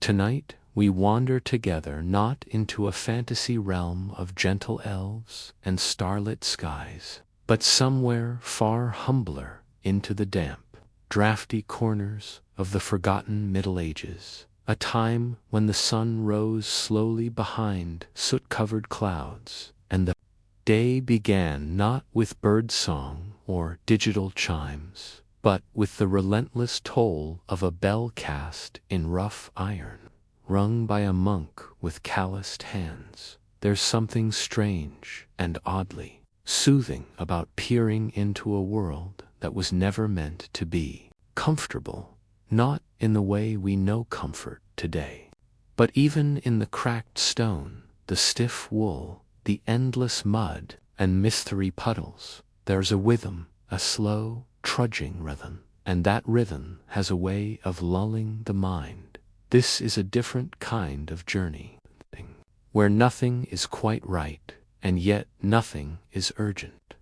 Tonight we wander together not into a fantasy realm of gentle elves and starlit skies, but somewhere far humbler, into the damp, drafty corners of the forgotten Middle Ages, a time when the sun rose slowly behind soot-covered clouds, and the day began not with bird song or digital chimes, but with the relentless toll of a bell cast in rough iron, rung by a monk with calloused hands. There's something strange and oddly soothing about peering into a world that was never meant to be comfortable, not in the way we know comfort today, but even in the cracked stone, the stiff wool, the endless mud and mystery puddles. There's a rhythm, a slow, trudging rhythm, and that rhythm has a way of lulling the mind. This is a different kind of journey, where nothing is quite right, and yet nothing is urgent.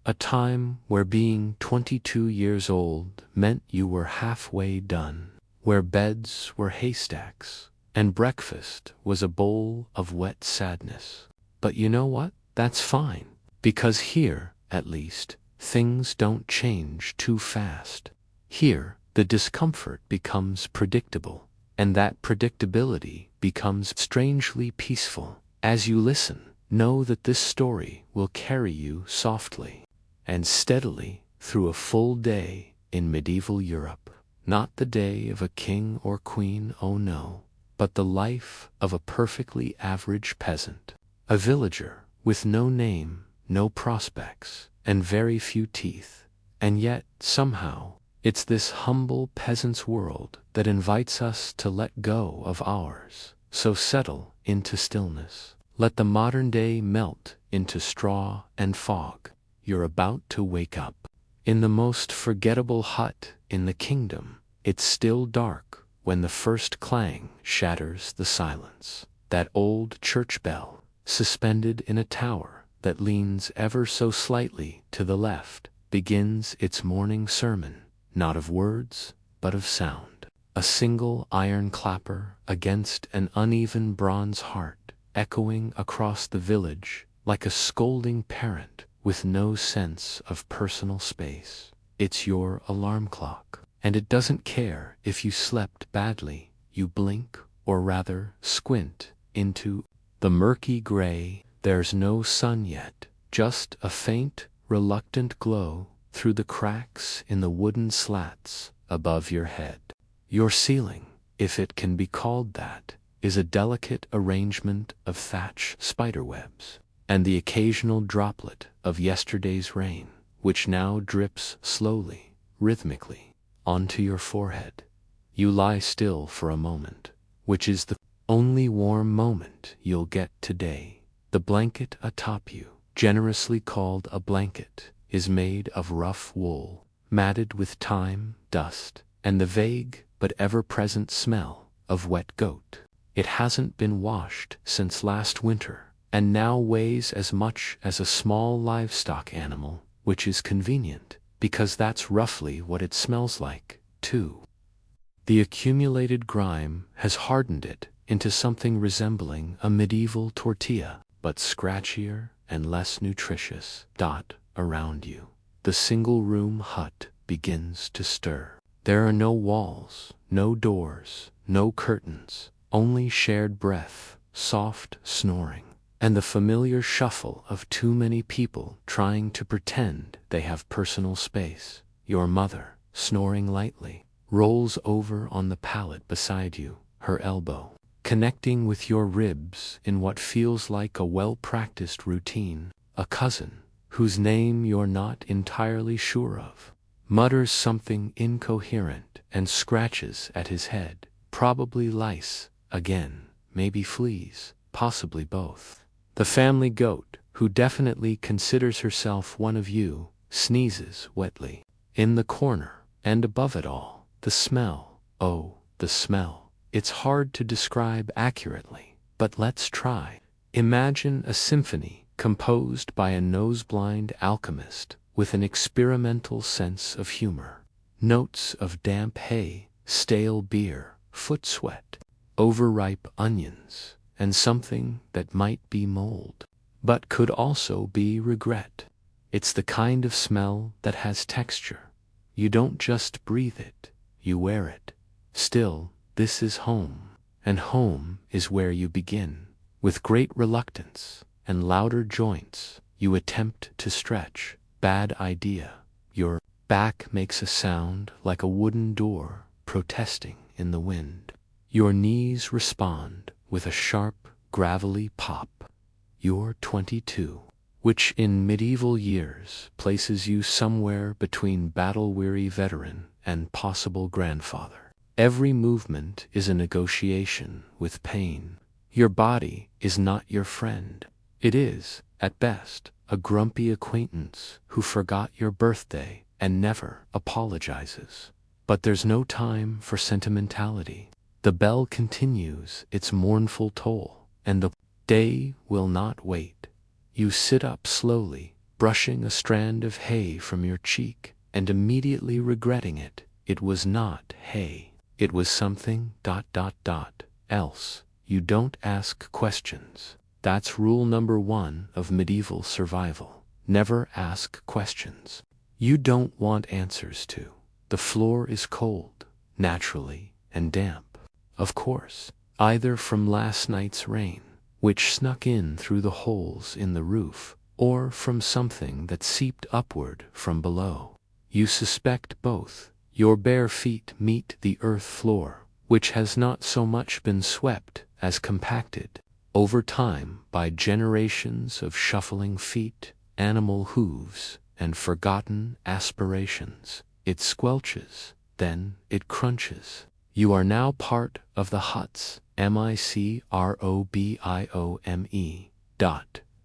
A time where being 22 years old meant you were halfway done, where beds were haystacks, and breakfast was a bowl of wet sadness. But you know what? That's fine, because here, at least, things don't change too fast. Here, the discomfort becomes predictable, and that predictability becomes strangely peaceful. As you listen, know that this story will carry you softly and steadily through a full day in medieval Europe. Not the day of a king or queen, oh no, but the life of a perfectly average peasant, a villager with no name, no prospects, and very few teeth. And yet, somehow, it's this humble peasant's world that invites us to let go of ours. So settle into stillness. Let the modern day melt into straw and fog. You're about to wake up. In the most forgettable hut in the kingdom, it's still dark when the first clang shatters the silence. That old church bell, suspended in a tower that leans ever so slightly to the left, begins its morning sermon, not of words, but of sound. A single iron clapper against an uneven bronze heart, echoing across the village like a scolding parent with no sense of personal space. It's your alarm clock, and it doesn't care if you slept badly. You blink, or rather squint, into the murky gray. There's no sun yet, just a faint, reluctant glow through the cracks in the wooden slats above your head. Your ceiling, if it can be called that, is a delicate arrangement of thatch spiderwebs, and the occasional droplet of yesterday's rain, which now drips slowly, rhythmically, onto your forehead. You lie still for a moment, which is the only warm moment you'll get today. The blanket atop you, generously called a blanket, is made of rough wool, matted with time, dust, and the vague but ever-present smell of wet goat. It hasn't been washed since last winter, and now weighs as much as a small livestock animal, which is convenient, because that's roughly what it smells like, too. The accumulated grime has hardened it into something resembling a medieval tortilla, but scratchier and less nutritious. Around you, the single-room hut begins to stir. There are no walls, no doors, no curtains, only shared breath, soft snoring, and the familiar shuffle of too many people trying to pretend they have personal space. Your mother, snoring lightly, rolls over on the pallet beside you, her elbow connecting with your ribs in what feels like a well-practiced routine. A cousin, whose name you're not entirely sure of, mutters something incoherent and scratches at his head. Probably lice, again, maybe fleas, possibly both. The family goat, who definitely considers herself one of you, sneezes wetly. In the corner, and above it all, the smell. Oh, the smell. It's hard to describe accurately, but let's try. Imagine a symphony composed by a nose-blind alchemist with an experimental sense of humor. Notes of damp hay, stale beer, foot sweat, overripe onions, and something that might be mold, but could also be regret. It's the kind of smell that has texture. You don't just breathe it, you wear it. Still, this is home, and home is where you begin. With great reluctance and louder joints, you attempt to stretch. Bad idea. Your back makes a sound like a wooden door protesting in the wind. Your knees respond with a sharp, gravelly pop. You're 22, which in medieval years places you somewhere between battle-weary veteran and possible grandfather. Every movement is a negotiation with pain. Your body is not your friend. It is, at best, a grumpy acquaintance who forgot your birthday and never apologizes. But there's no time for sentimentality. The bell continues its mournful toll, and the day will not wait. You sit up slowly, brushing a strand of hay from your cheek, and immediately regretting it. It was not hay. It was something ... else. You don't ask questions. That's rule number 1 of medieval survival. Never ask questions you don't want answers to. The floor is cold, naturally, and damp. Of course, either from last night's rain, which snuck in through the holes in the roof, or from something that seeped upward from below. You suspect both. Your bare feet meet the earth floor, which has not so much been swept as compacted over time by generations of shuffling feet, animal hooves, and forgotten aspirations. It squelches, then it crunches. You are now part of the hut's microbiome.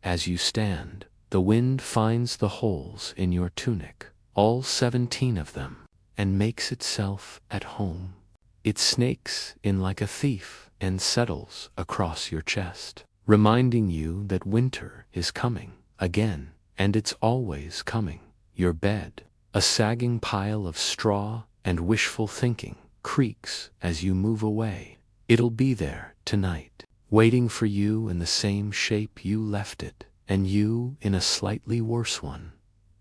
As you stand, the wind finds the holes in your tunic, all 17 of them, and makes itself at home. It snakes in like a thief and settles across your chest, reminding you that winter is coming again, and it's always coming. Your bed, a sagging pile of straw and wishful thinking, creaks as you move away. It'll be there tonight, waiting for you in the same shape you left it, and you in a slightly worse one.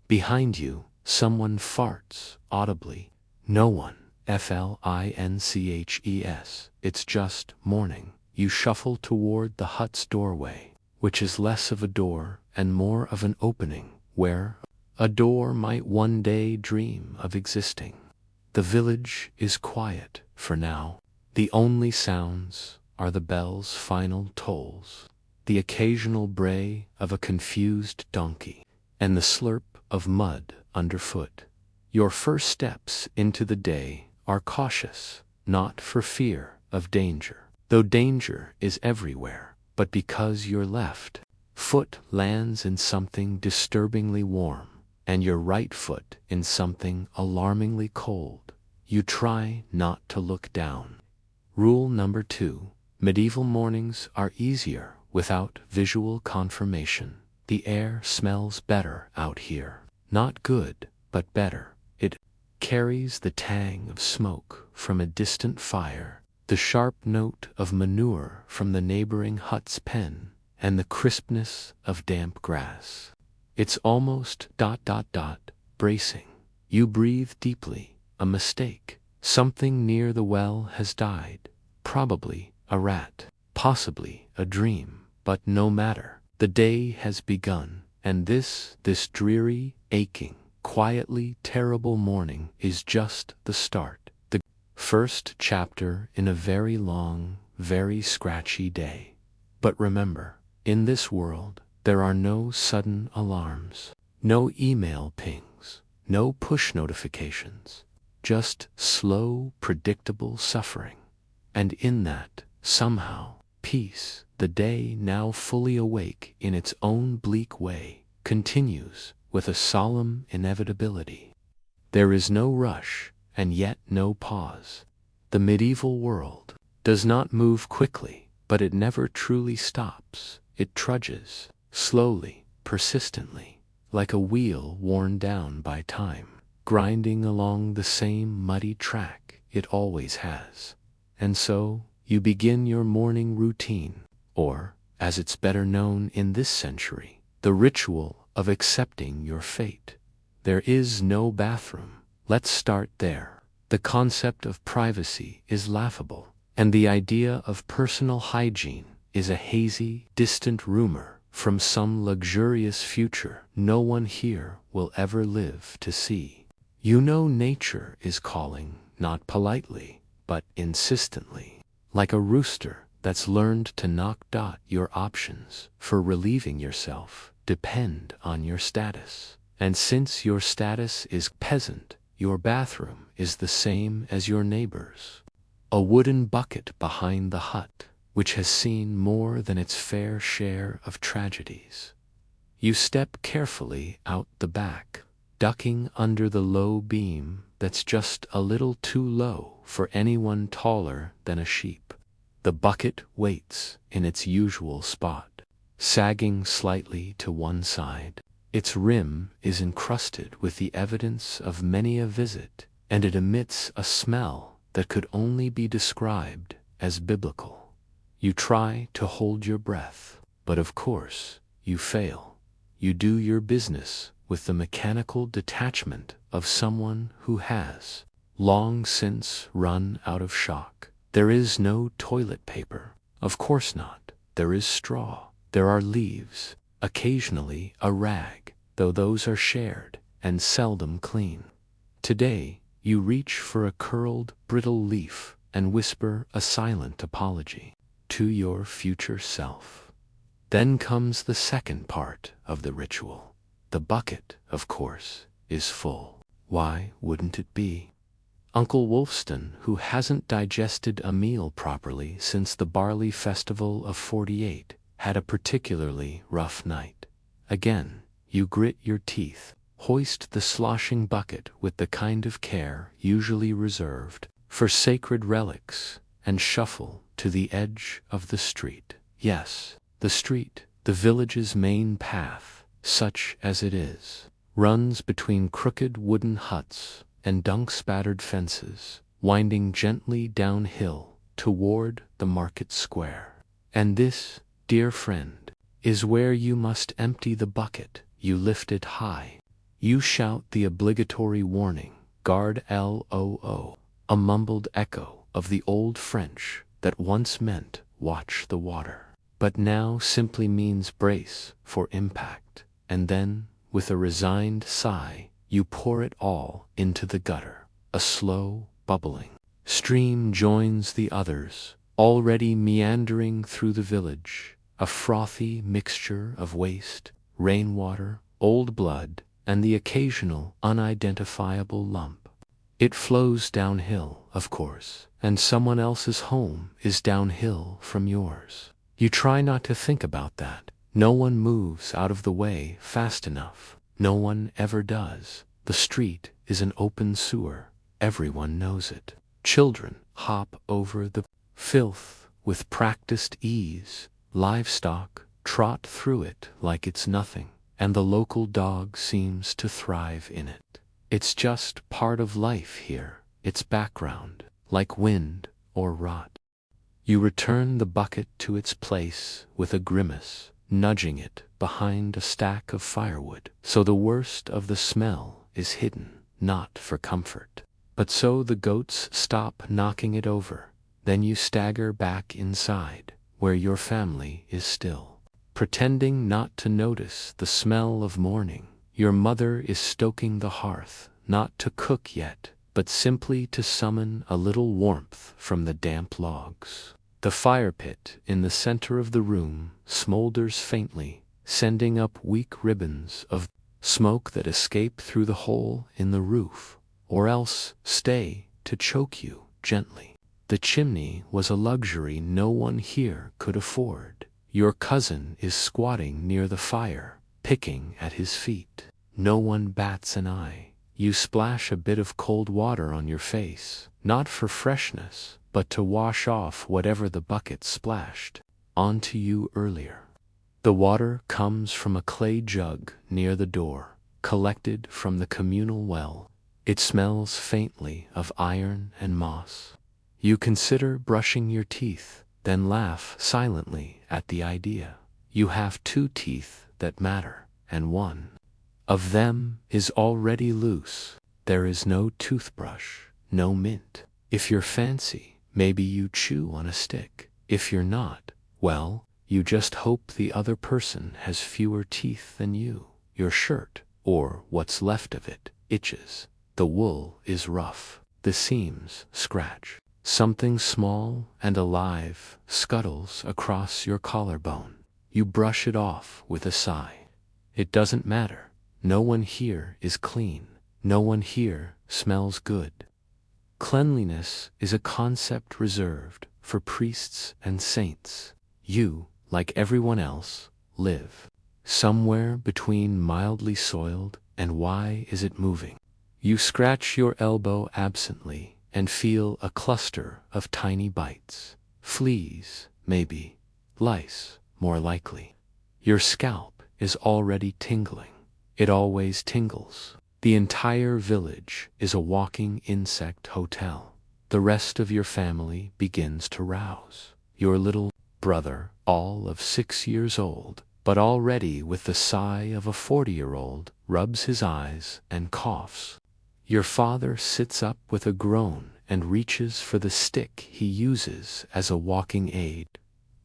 Behind you, someone farts audibly. No one. Flinches. It's just morning. You shuffle toward the hut's doorway, which is less of a door and more of an opening, where a door might one day dream of existing. The village is quiet for now. The only sounds are the bell's final tolls, the occasional bray of a confused donkey, and the slurp of mud underfoot. Your first steps into the day are cautious, not for fear of danger, though danger is everywhere, but because your left foot lands in something disturbingly warm, and your right foot in something alarmingly cold. You try not to look down. Rule number 2. Medieval mornings are easier without visual confirmation. The air smells better out here. Not good, but better. It carries the tang of smoke from a distant fire, the sharp note of manure from the neighboring hut's pen, and the crispness of damp grass. It's almost ... bracing. You breathe deeply. A mistake. Something near the well has died. Probably a rat. Possibly a dream. But no matter. The day has begun, and this dreary, aching, quietly terrible morning is just the start. The first chapter in a very long, very scratchy day. But remember, in this world, there are no sudden alarms, no email pings, no push notifications, just slow, predictable suffering. And in that, somehow, peace, the day now fully awake in its own bleak way, continues with a solemn inevitability. There is no rush, and yet no pause. The medieval world does not move quickly, but it never truly stops. It trudges, slowly, persistently, like a wheel worn down by time, grinding along the same muddy track it always has. And so, you begin your morning routine, or, as it's better known in this century, the ritual of accepting your fate. There is no bathroom. Let's start there. The concept of privacy is laughable, and the idea of personal hygiene is a hazy, distant rumor from some luxurious future no one here will ever live to see. You know nature is calling, not politely, but insistently. Like a rooster that's learned to knock. Your options for relieving yourself depend on your status. And since your status is peasant, your bathroom is the same as your neighbor's. A wooden bucket behind the hut, which has seen more than its fair share of tragedies. You step carefully out the back, ducking under the low beam that's just a little too low for anyone taller than a sheep. The bucket waits in its usual spot, sagging slightly to one side. Its rim is encrusted with the evidence of many a visit, and it emits a smell that could only be described as biblical. You try to hold your breath, but of course you fail. You do your business with the mechanical detachment of someone who has long since run out of shock. There is no toilet paper. Of course not. There is straw. There are leaves, occasionally a rag, though those are shared and seldom clean. Today, you reach for a curled, brittle leaf and whisper a silent apology to your future self. Then comes the second part of the ritual. The bucket, of course, is full. Why wouldn't it be? Uncle Wolfston, who hasn't digested a meal properly since the barley festival of '48, had a particularly rough night. Again, you grit your teeth, hoist the sloshing bucket with the kind of care usually reserved for sacred relics, and shuffle to the edge of the street. Yes, the street, the village's main path, such as it is, runs between crooked wooden huts and dung-spattered fences, winding gently downhill toward the market square. And this, dear friend, is where you must empty the bucket. You lift it high. You shout the obligatory warning, "Garde l'eau," a mumbled echo of the old French that once meant watch the water, but now simply means brace for impact. And then, with a resigned sigh, you pour it all into the gutter. A slow, bubbling stream joins the others, already meandering through the village, a frothy mixture of waste, rainwater, old blood, and the occasional unidentifiable lump. It flows downhill, of course, and someone else's home is downhill from yours. You try not to think about that. No one moves out of the way fast enough. No one ever does. The street is an open sewer. Everyone knows it. Children hop over the filth with practiced ease. Livestock trot through it like it's nothing, and the local dog seems to thrive in it. It's just part of life here. It's background, like wind or rot. You return the bucket to its place with a grimace, nudging it behind a stack of firewood, so the worst of the smell is hidden, not for comfort, but so the goats stop knocking it over. Then you stagger back inside, where your family is still, pretending not to notice the smell of morning. Your mother is stoking the hearth, not to cook yet, but simply to summon a little warmth from the damp logs. The fire pit in the center of the room smolders faintly, sending up weak ribbons of smoke that escape through the hole in the roof, or else stay to choke you gently. The chimney was a luxury no one here could afford. Your cousin is squatting near the fire, picking at his feet. No one bats an eye. You splash a bit of cold water on your face, not for freshness, but to wash off whatever the bucket splashed onto you earlier. The water comes from a clay jug near the door, collected from the communal well. It smells faintly of iron and moss. You consider brushing your teeth, then laugh silently at the idea. You have 2 teeth that matter, and one of them is already loose. There is no toothbrush, no mint. If you're fancy, maybe you chew on a stick. If you're not, well, you just hope the other person has fewer teeth than you. Your shirt, or what's left of it, itches. The wool is rough. The seams scratch. Something small and alive scuttles across your collarbone. You brush it off with a sigh. It doesn't matter. No one here is clean. No one here smells good. Cleanliness is a concept reserved for priests and saints. You, like everyone else, live somewhere between mildly soiled and why is it moving. You scratch your elbow absently and feel a cluster of tiny bites. Fleas, maybe. Lice, more likely. Your scalp is already tingling. It always tingles. The entire village is a walking insect hotel. The rest of your family begins to rouse. Your little brother, all of 6 years old, but already with the sigh of a 40-year-old, rubs his eyes and coughs. Your father sits up with a groan and reaches for the stick he uses as a walking aid.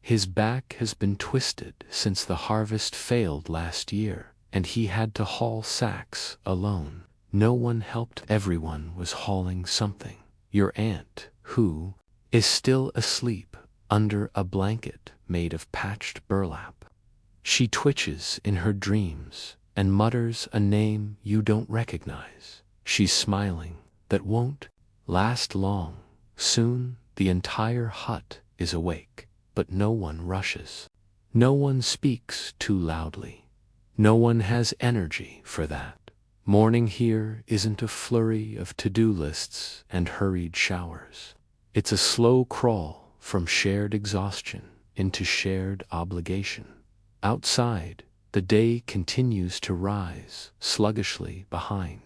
His back has been twisted since the harvest failed last year, and he had to haul sacks alone. No one helped. Everyone was hauling something. Your aunt, who is still asleep under a blanket made of patched burlap. She twitches in her dreams and mutters a name you don't recognize. She's smiling. That won't last long. Soon the entire hut is awake, but no one rushes. No one speaks too loudly. No one has energy for that. Morning here isn't a flurry of to-do lists and hurried showers. It's a slow crawl from shared exhaustion into shared obligation. Outside, the day continues to rise sluggishly behind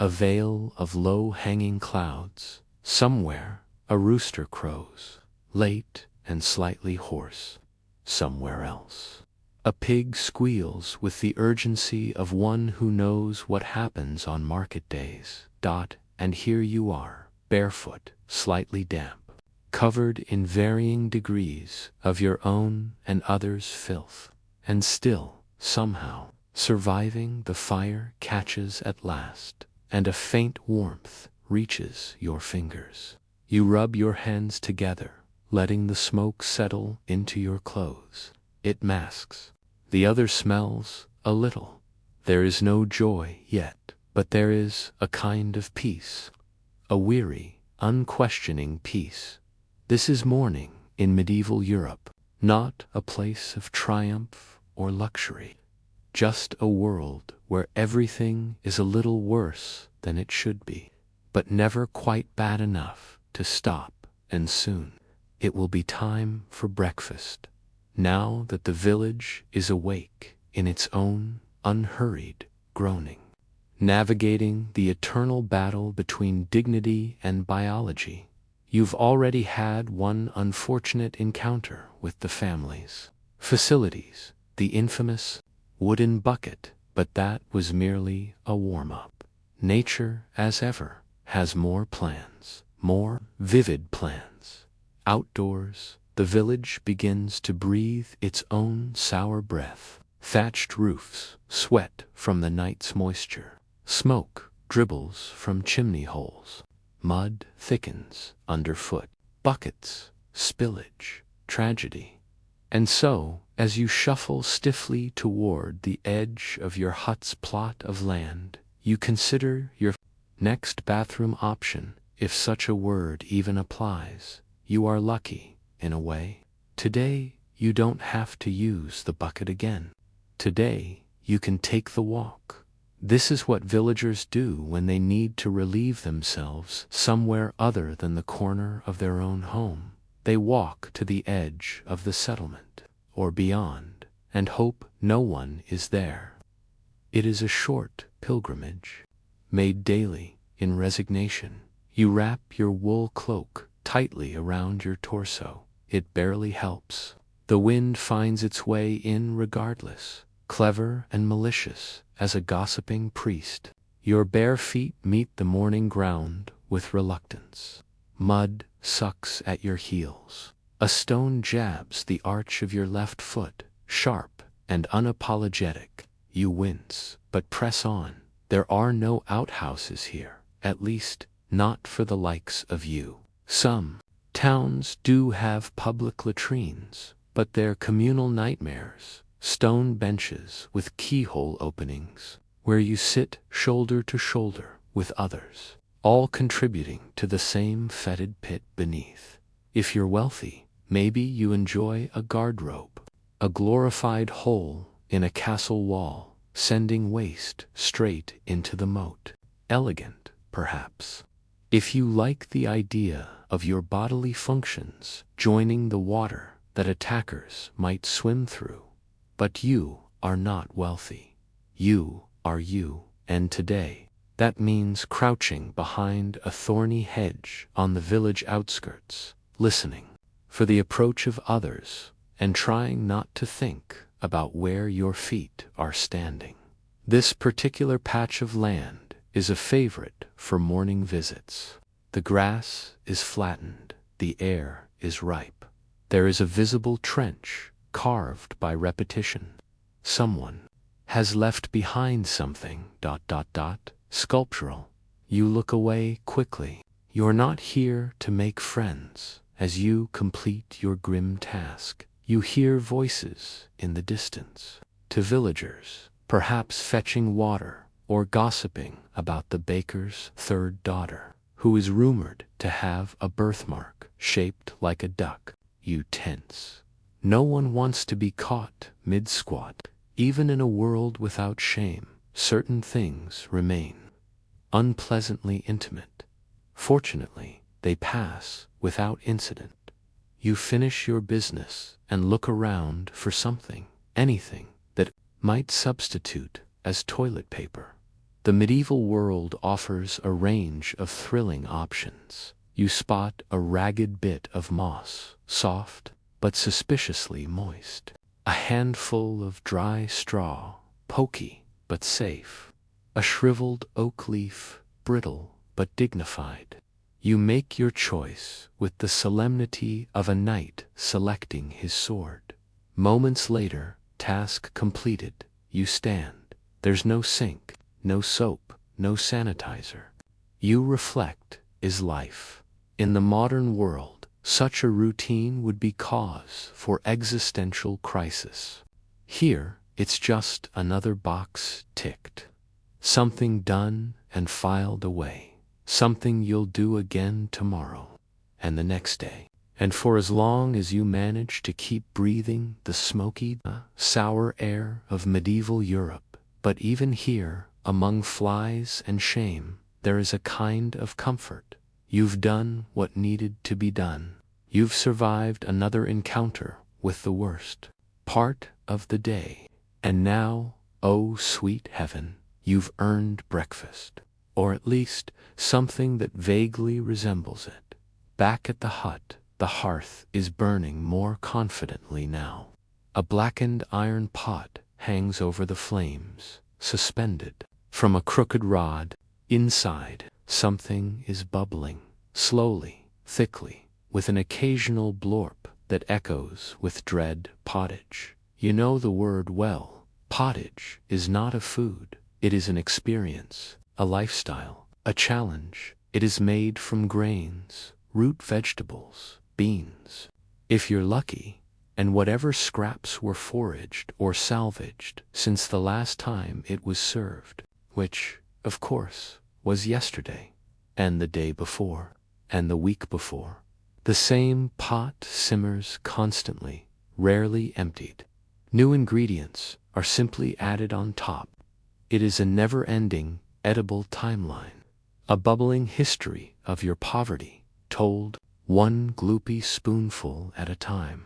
a veil of low-hanging clouds. Somewhere, a rooster crows, late and slightly hoarse. Somewhere else, a pig squeals with the urgency of one who knows what happens on market days. And here you are, barefoot, slightly damp, covered in varying degrees of your own and others' filth, and still, somehow, surviving. The fire catches at last, and a faint warmth reaches your fingers. You rub your hands together, letting the smoke settle into your clothes. It masks the other smells a little. There is no joy yet, but there is a kind of peace, a weary, unquestioning peace. This is morning in medieval Europe, not a place of triumph or luxury, just a world where everything is a little worse than it should be, but never quite bad enough to stop, and soon it will be time for breakfast. Now that the village is awake in its own unhurried groaning, navigating the eternal battle between dignity and biology, you've already had one unfortunate encounter with the family's facilities, the infamous wooden bucket, but that was merely a warm-up. Nature, as ever, has more plans, more vivid plans. Outdoors, the village begins to breathe its own sour breath. Thatched roofs sweat from the night's moisture. Smoke dribbles from chimney holes. Mud thickens underfoot. Buckets, spillage, tragedy. And so, as you shuffle stiffly toward the edge of your hut's plot of land, you consider your next bathroom option, if such a word even applies. You are lucky, in a way. Today, you don't have to use the bucket again. Today, you can take the walk. This is what villagers do when they need to relieve themselves somewhere other than the corner of their own home. They walk to the edge of the settlement, or beyond, and hope no one is there. It is a short pilgrimage, made daily in resignation. You wrap your wool cloak tightly around your torso. It barely helps. The wind finds its way in regardless, clever and malicious as a gossiping priest. Your bare feet meet the morning ground with reluctance. Mud sucks at your heels. A stone jabs the arch of your left foot, sharp and unapologetic. You wince, but press on. There are no outhouses here, at least not for the likes of you. Some towns do have public latrines, but they're communal nightmares, stone benches with keyhole openings, where you sit shoulder to shoulder with others, all contributing to the same fetid pit beneath. If you're wealthy, maybe you enjoy a guardrobe, a glorified hole in a castle wall, sending waste straight into the moat. Elegant, perhaps. If you like the idea of your bodily functions joining the water that attackers might swim through. But you are not wealthy. You are you, and today, that means crouching behind a thorny hedge on the village outskirts, listening for the approach of others, and trying not to think about where your feet are standing. This particular patch of land is a favorite for morning visits. The grass is flattened, the air is ripe. There is a visible trench carved by repetition. Someone has left behind something, sculptural. You look away quickly. You're not here to make friends. As you complete your grim task, you hear voices in the distance. To villagers, perhaps fetching water or gossiping about the baker's third daughter, who is rumored to have a birthmark shaped like a duck. You tense. No one wants to be caught mid-squat. Even in a world without shame, certain things remain unpleasantly intimate. Fortunately, they pass without incident. You finish your business and look around for something, anything, that might substitute as toilet paper. The medieval world offers a range of thrilling options. You spot a ragged bit of moss, soft but suspiciously moist. A handful of dry straw, pokey but safe. A shriveled oak leaf, brittle but dignified. You make your choice with the solemnity of a knight selecting his sword. Moments later, task completed, you stand. There's no sink, no soap, no sanitizer. You reflect, is life? In the modern world, such a routine would be cause for existential crisis. Here, it's just another box ticked. Something done and filed away. Something you'll do again tomorrow, and the next day. And for as long as you manage to keep breathing the smoky, sour air of medieval Europe. But even here, among flies and shame, there is a kind of comfort. You've done what needed to be done. You've survived another encounter with the worst part of the day. And now, oh sweet heaven, you've earned breakfast. Or at least something that vaguely resembles it. Back at the hut, the hearth is burning more confidently now. A blackened iron pot hangs over the flames, suspended from a crooked rod. Inside, something is bubbling, slowly, thickly, with an occasional blorp that echoes with dread. Pottage. You know the word well. Pottage is not a food. It is an experience, a lifestyle, a challenge. It is made from grains, root vegetables, beans. If you're lucky, and whatever scraps were foraged or salvaged since the last time it was served, which, of course, was yesterday, and the day before, and the week before. The same pot simmers constantly, rarely emptied. New ingredients are simply added on top. It is a never-ending, edible timeline, a bubbling history of your poverty, told one gloopy spoonful at a time.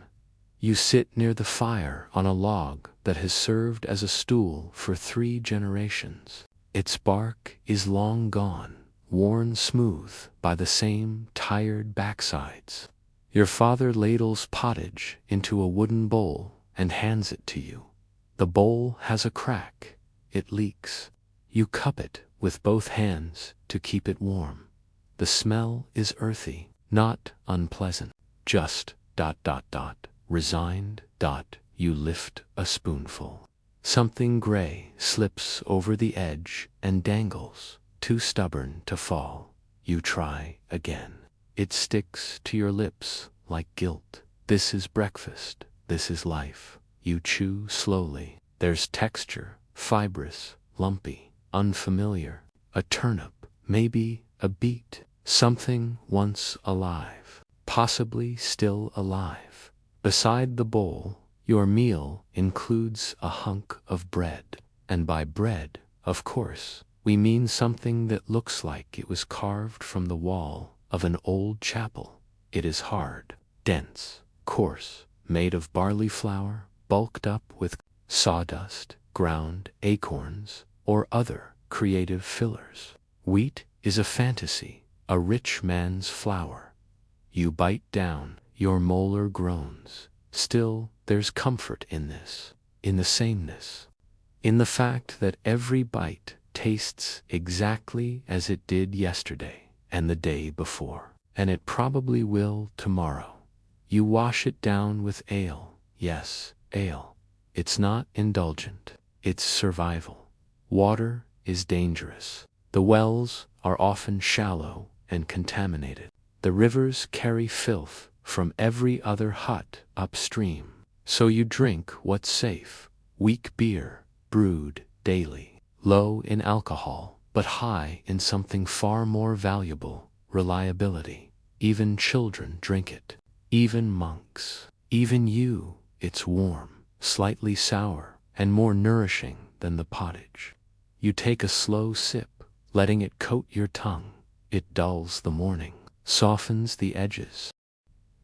You sit near the fire on a log that has served as a stool for 3 generations. Its bark is long gone, worn smooth by the same tired backsides. Your father ladles pottage into a wooden bowl and hands it to you. The bowl has a crack. It leaks. You cup it with both hands to keep it warm. The smell is earthy, not unpleasant. Just ... resigned ... You lift a spoonful. Something gray slips over the edge and dangles, too stubborn to fall. You try again. It sticks to your lips like guilt. This is breakfast. This is life. You chew slowly. There's texture, fibrous, lumpy, unfamiliar. A turnip, maybe a beet. Something once alive, possibly still alive. Beside the bowl, your meal includes a hunk of bread. And by bread, of course, we mean something that looks like it was carved from the wall of an old chapel. It is hard, dense, coarse, made of barley flour, bulked up with sawdust, ground acorns, or other creative fillers. Wheat is a fantasy, a rich man's flour. You bite down, your molar groans. Still, there's comfort in this, in the sameness, in the fact that every bite tastes exactly as it did yesterday and the day before, and it probably will tomorrow. You wash it down with ale. Yes, ale. It's not indulgent, it's survival. Water is dangerous. The wells are often shallow and contaminated. The rivers carry filth from every other hut upstream. So you drink what's safe, weak beer, brewed daily, low in alcohol, but high in something far more valuable, reliability. Even children drink it, even monks, even you. It's warm, slightly sour, and more nourishing than the pottage. You take a slow sip, letting it coat your tongue. It dulls the morning, softens the edges.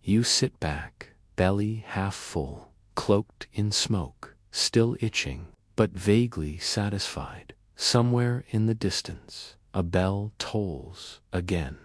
You sit back, belly half full, cloaked in smoke, still itching, but vaguely satisfied. Somewhere in the distance, a bell tolls again.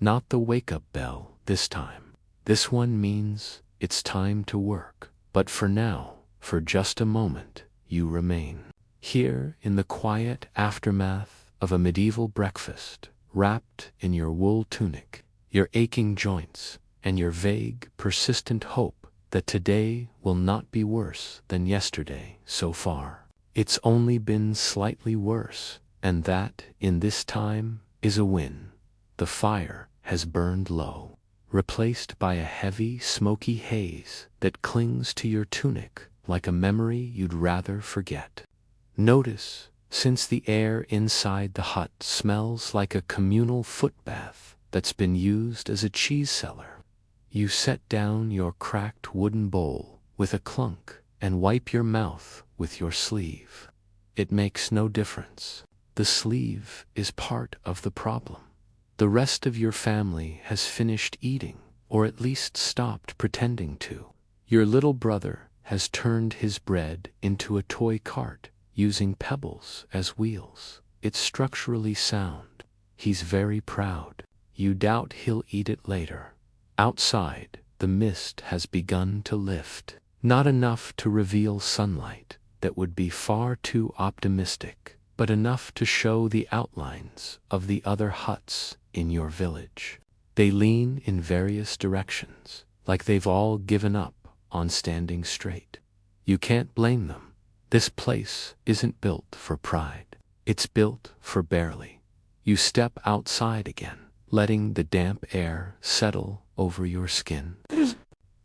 Not the wake-up bell this time. This one means it's time to work. But for now, for just a moment, you remain. Here in the quiet aftermath of a medieval breakfast, wrapped in your wool tunic, your aching joints, and your vague, persistent hope that today will not be worse than yesterday so far. It's only been slightly worse, and that, in this time, is a win. The fire has burned low, replaced by a heavy, smoky haze that clings to your tunic like a memory you'd rather forget. Notice, since the air inside the hut smells like a communal footbath that's been used as a cheese cellar, you set down your cracked wooden bowl with a clunk and wipe your mouth with your sleeve. It makes no difference. The sleeve is part of the problem. The rest of your family has finished eating, or at least stopped pretending to. Your little brother has turned his bread into a toy cart, using pebbles as wheels. It's structurally sound. He's very proud. You doubt he'll eat it later. Outside, the mist has begun to lift. Not enough to reveal sunlight that would be far too optimistic, but enough to show the outlines of the other huts in your village. They lean in various directions, like they've all given up on standing straight. You can't blame them. This place isn't built for pride. It's built for barely. You step outside again, letting the damp air settle over your skin.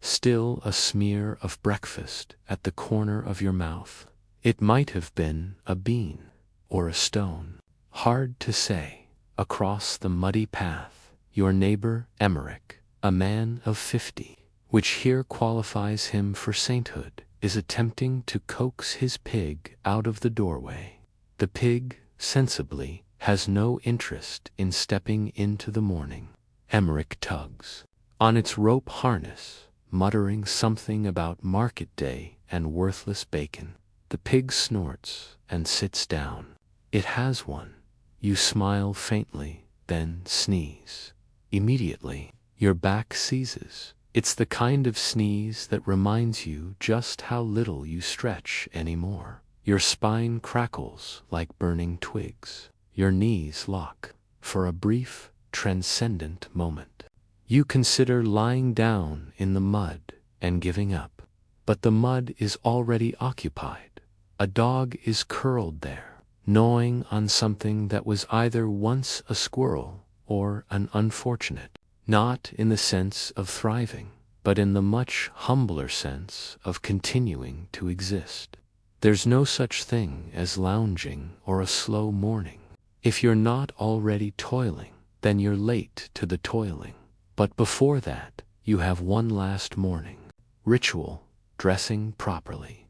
Still a smear of breakfast at the corner of your mouth. It might have been a bean or a stone. Hard to say. Across the muddy path, your neighbor Emmerich, a man of 50, which here qualifies him for sainthood, is attempting to coax his pig out of the doorway. The pig, sensibly, has no interest in stepping into the morning. Emmerich tugs on its rope harness, muttering something about market day and worthless bacon. The pig snorts and sits down. It has one. You smile faintly, then sneeze. Immediately, your back seizes. It's the kind of sneeze that reminds you just how little you stretch anymore. Your spine crackles like burning twigs. Your knees lock for a brief, transcendent moment. You consider lying down in the mud and giving up. But the mud is already occupied. A dog is curled there, gnawing on something that was either once a squirrel or an unfortunate. Not in the sense of thriving, but in the much humbler sense of continuing to exist. There's no such thing as lounging or a slow morning. If you're not already toiling, then you're late to the toiling. But before that, you have one last morning. Ritual, dressing properly.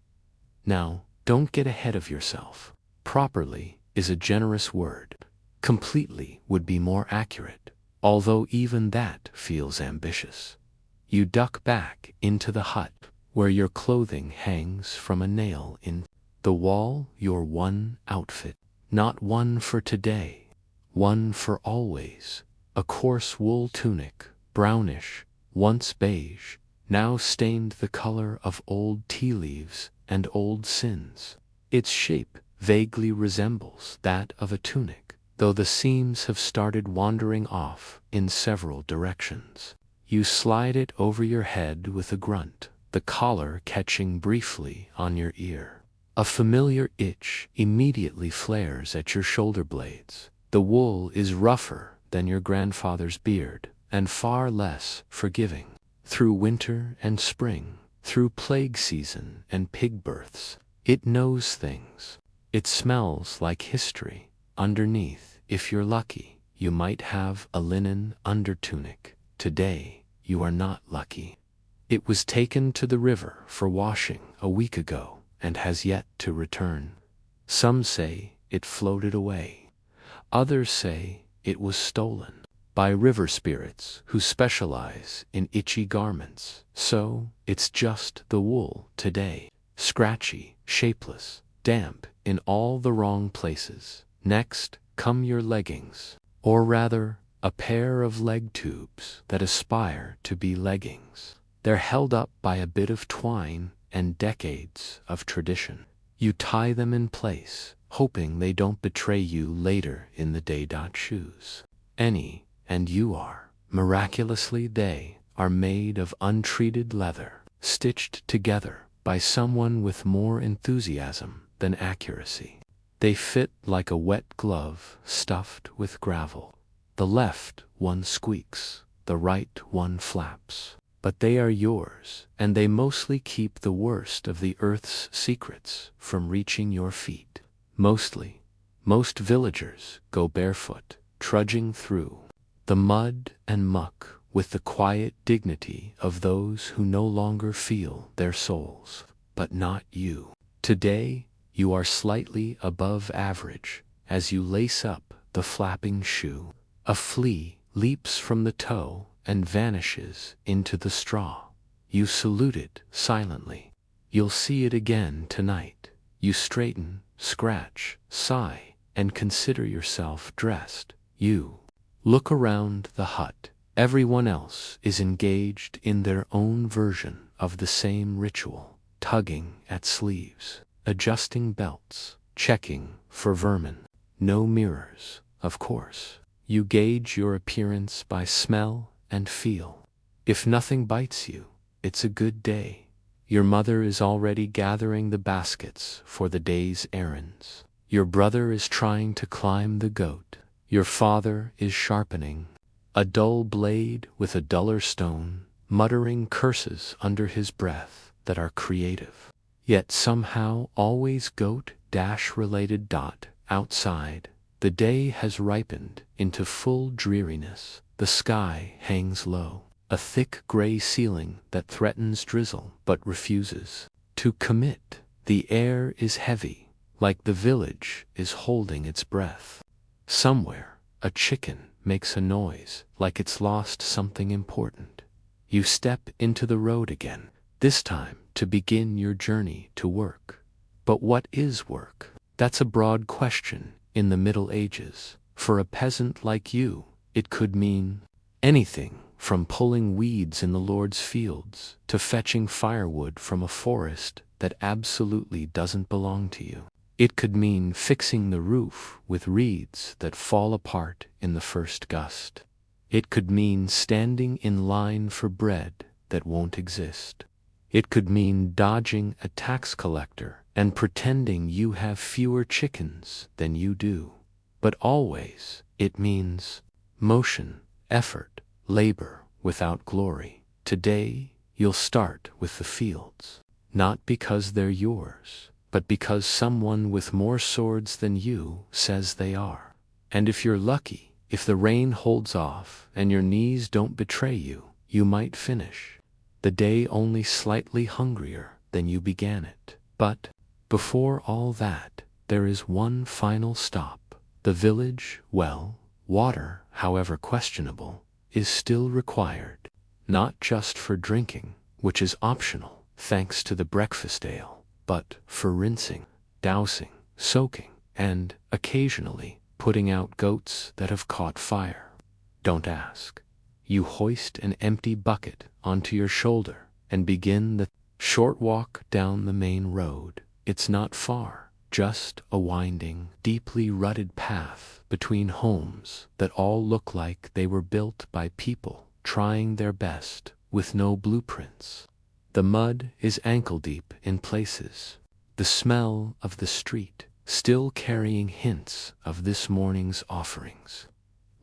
Now, don't get ahead of yourself. Properly is a generous word. Completely would be more accurate, although even that feels ambitious. You duck back into the hut, where your clothing hangs from a nail in the wall, your one outfit. Not one for today, one for always. A coarse wool tunic, brownish, once beige, now stained the color of old tea leaves and old sins. Its shape vaguely resembles that of a tunic, though the seams have started wandering off in several directions. You slide it over your head with a grunt, the collar catching briefly on your ear. A familiar itch immediately flares at your shoulder blades. The wool is rougher than your grandfather's beard, and far less forgiving. Through winter and spring, through plague season and pig births, it knows things. It smells like history. Underneath, if you're lucky, you might have a linen undertunic. Today, you are not lucky. It was taken to the river for washing a week ago and has yet to return. Some say it floated away. Others say it was stolen by river spirits who specialize in itchy garments. So, it's just the wool today. Scratchy, shapeless, damp, in all the wrong places. Next, come your leggings. Or rather, a pair of leg tubes that aspire to be leggings. They're held up by a bit of twine and decades of tradition. You tie them in place, hoping they don't betray you later in the day. Shoes. Any, and you are. Miraculously, they are made of untreated leather, stitched together by someone with more enthusiasm than accuracy. They fit like a wet glove stuffed with gravel. The left one squeaks, the right one flaps. But they are yours, and they mostly keep the worst of the earth's secrets from reaching your feet. Mostly. Most villagers go barefoot, trudging through the mud and muck with the quiet dignity of those who no longer feel their souls. But not you. Today, you are slightly above average as you lace up the flapping shoe. A flea leaps from the toe and vanishes into the straw. You salute it silently. You'll see it again tonight. You straighten, scratch, sigh, and consider yourself dressed. You look around the hut. Everyone else is engaged in their own version of the same ritual, tugging at sleeves, adjusting belts, checking for vermin. No mirrors, of course. You gauge your appearance by smell and feel. If nothing bites you, it's a good day. Your mother is already gathering the baskets for the day's errands. Your brother is trying to climb the goat. Your father is sharpening a dull blade with a duller stone, muttering curses under his breath that are creative, yet somehow always goat-related. Outside, the day has ripened into full dreariness. The sky hangs low, a thick gray ceiling that threatens drizzle but refuses to commit. The air is heavy, like the village is holding its breath. Somewhere, a chicken makes a noise like it's lost something important. You step into the road again, this time to begin your journey to work. But what is work? That's a broad question in the Middle Ages. For a peasant like you, it could mean anything from pulling weeds in the Lord's fields to fetching firewood from a forest that absolutely doesn't belong to you. It could mean fixing the roof with reeds that fall apart in the first gust. It could mean standing in line for bread that won't exist. It could mean dodging a tax collector and pretending you have fewer chickens than you do. But always, it means motion, effort, labor without glory. Today, you'll start with the fields. Not because they're yours, but because someone with more swords than you says they are. And if you're lucky, if the rain holds off and your knees don't betray you, you might finish the day only slightly hungrier than you began it. But before all that, there is one final stop. The village well, water, however questionable, is still required, not just for drinking, which is optional, thanks to the breakfast ale, but for rinsing, dousing, soaking, and, occasionally, putting out goats that have caught fire. Don't ask. You hoist an empty bucket onto your shoulder and begin the short walk down the main road. It's not far, just a winding, deeply rutted path between homes that all look like they were built by people trying their best with no blueprints. The mud is ankle-deep in places. The smell of the street, still carrying hints of this morning's offerings,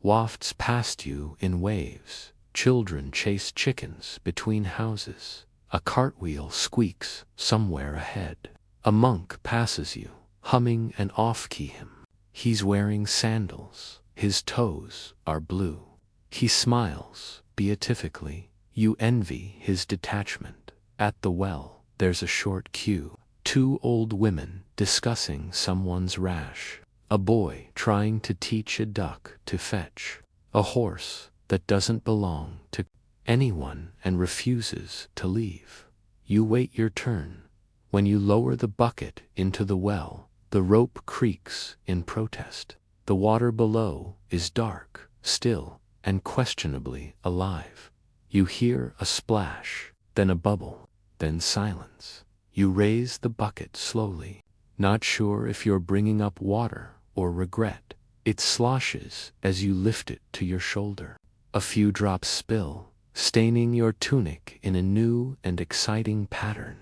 wafts past you in waves. Children chase chickens between houses. A cartwheel squeaks somewhere ahead. A monk passes you, humming an off-key hymn. He's wearing sandals. His toes are blue. He smiles beatifically. You envy his detachment. At the well, there's a short queue. 2 old women discussing someone's rash. A boy trying to teach a duck to fetch. A horse that doesn't belong to anyone and refuses to leave. You wait your turn. When you lower the bucket into the well, the rope creaks in protest. The water below is dark, still, and questionably alive. You hear a splash, then a bubble, then silence. You raise the bucket slowly, not sure if you're bringing up water or regret. It sloshes as you lift it to your shoulder. A few drops spill, staining your tunic in a new and exciting pattern.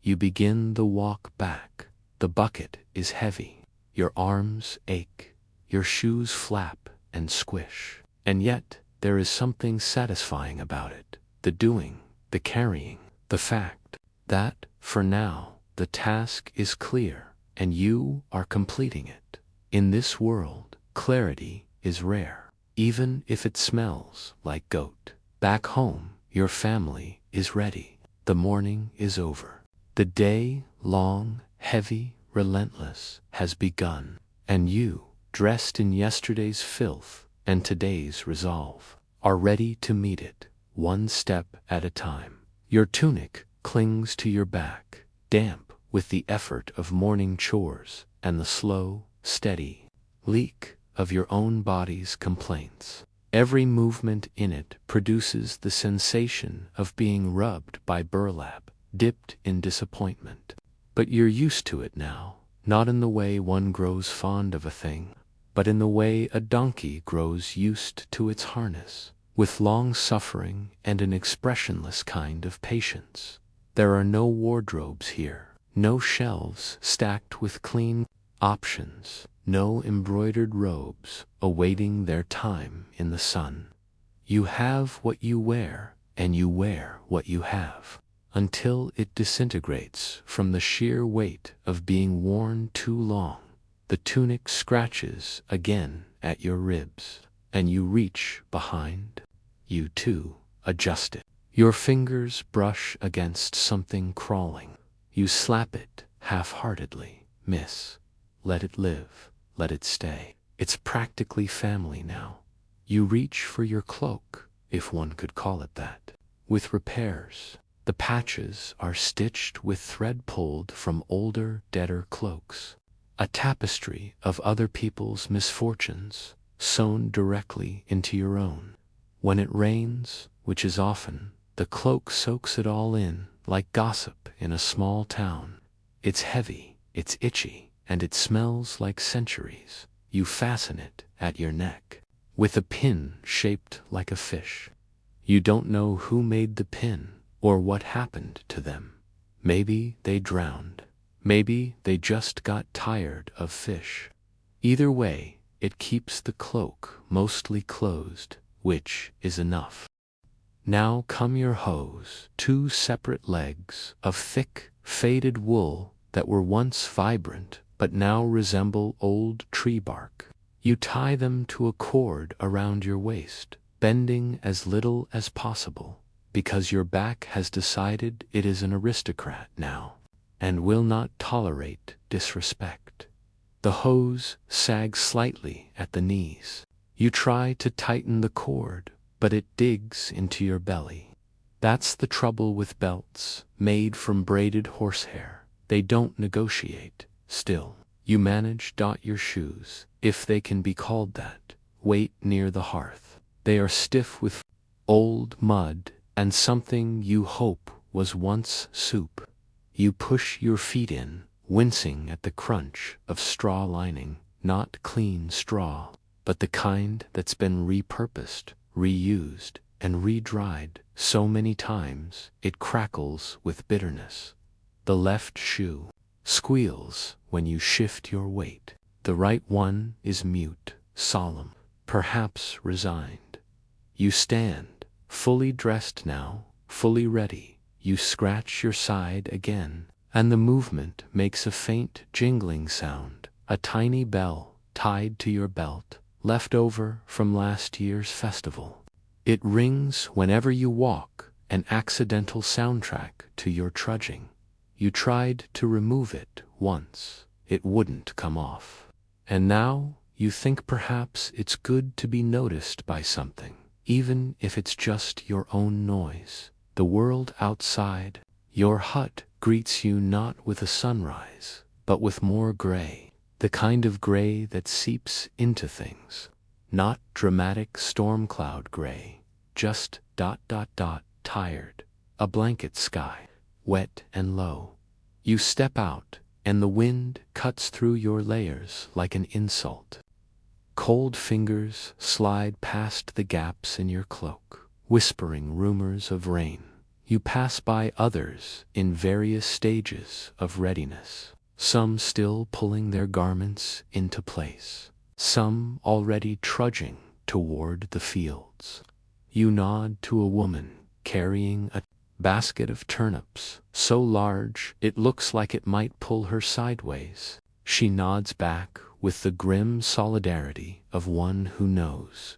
You begin the walk back. The bucket is heavy. Your arms ache. Your shoes flap and squish. And yet, there is something satisfying about it. The doing, the carrying, the fact that, for now, the task is clear and you are completing it. In this world, clarity is rare, even if it smells like goat. Back home, your family is ready. The morning is over. The day, long, heavy, relentless, has begun. And you, dressed in yesterday's filth and today's resolve, are ready to meet it, one step at a time. Your tunic clings to your back, damp with the effort of morning chores and the slow, steady leak of your own body's complaints. Every movement in it produces the sensation of being rubbed by burlap, dipped in disappointment. But you're used to it now, not in the way one grows fond of a thing, but in the way a donkey grows used to its harness, with long suffering and an expressionless kind of patience. There are no wardrobes here, no shelves stacked with clean options, no embroidered robes awaiting their time in the sun. You have what you wear, and you wear what you have, until it disintegrates from the sheer weight of being worn too long. The tunic scratches again at your ribs, and you reach behind. You too adjust it. Your fingers brush against something crawling. You slap it half-heartedly. Miss, let it live, let it stay. It's practically family now. You reach for your cloak, if one could call it that. With repairs, the patches are stitched with thread pulled from older, deader cloaks. A tapestry of other people's misfortunes, sewn directly into your own. When it rains, which is often, the cloak soaks it all in, like gossip in a small town. It's heavy, it's itchy, and it smells like centuries. You fasten it at your neck with a pin shaped like a fish. You don't know who made the pin or what happened to them. Maybe they drowned. Maybe they just got tired of fish. Either way, it keeps the cloak mostly closed, which is enough. Now come your hose, two separate legs of thick, faded wool that were once vibrant but now resemble old tree bark. You tie them to a cord around your waist, bending as little as possible, because your back has decided it is an aristocrat now, and will not tolerate disrespect. The hose sags slightly at the knees. You try to tighten the cord, but it digs into your belly. That's the trouble with belts made from braided horsehair. They don't negotiate. Still, you manage. Your shoes, if they can be called that, wait near the hearth. They are stiff with old mud and something you hope was once soup. You push your feet in, wincing at the crunch of straw lining, not clean straw, but the kind that's been repurposed, reused, and re-dried so many times it crackles with bitterness. The left shoe squeals when you shift your weight. The right one is mute, solemn, perhaps resigned. You stand, fully dressed now, fully ready. You scratch your side again, and the movement makes a faint jingling sound, a tiny bell tied to your belt, left over from last year's festival. It rings whenever you walk, an accidental soundtrack to your trudging. You tried to remove it once. It wouldn't come off. And now you think perhaps it's good to be noticed by something, even if it's just your own noise. The world outside, your hut, greets you not with a sunrise, but with more gray, the kind of gray that seeps into things. Not dramatic storm cloud gray, just ... tired. A blanket sky, wet and low. You step out, and the wind cuts through your layers like an insult. Cold fingers slide past the gaps in your cloak, whispering rumors of rain. You pass by others in various stages of readiness, some still pulling their garments into place, some already trudging toward the fields. You nod to a woman carrying a basket of turnips, so large it looks like it might pull her sideways. She nods back with the grim solidarity of one who knows.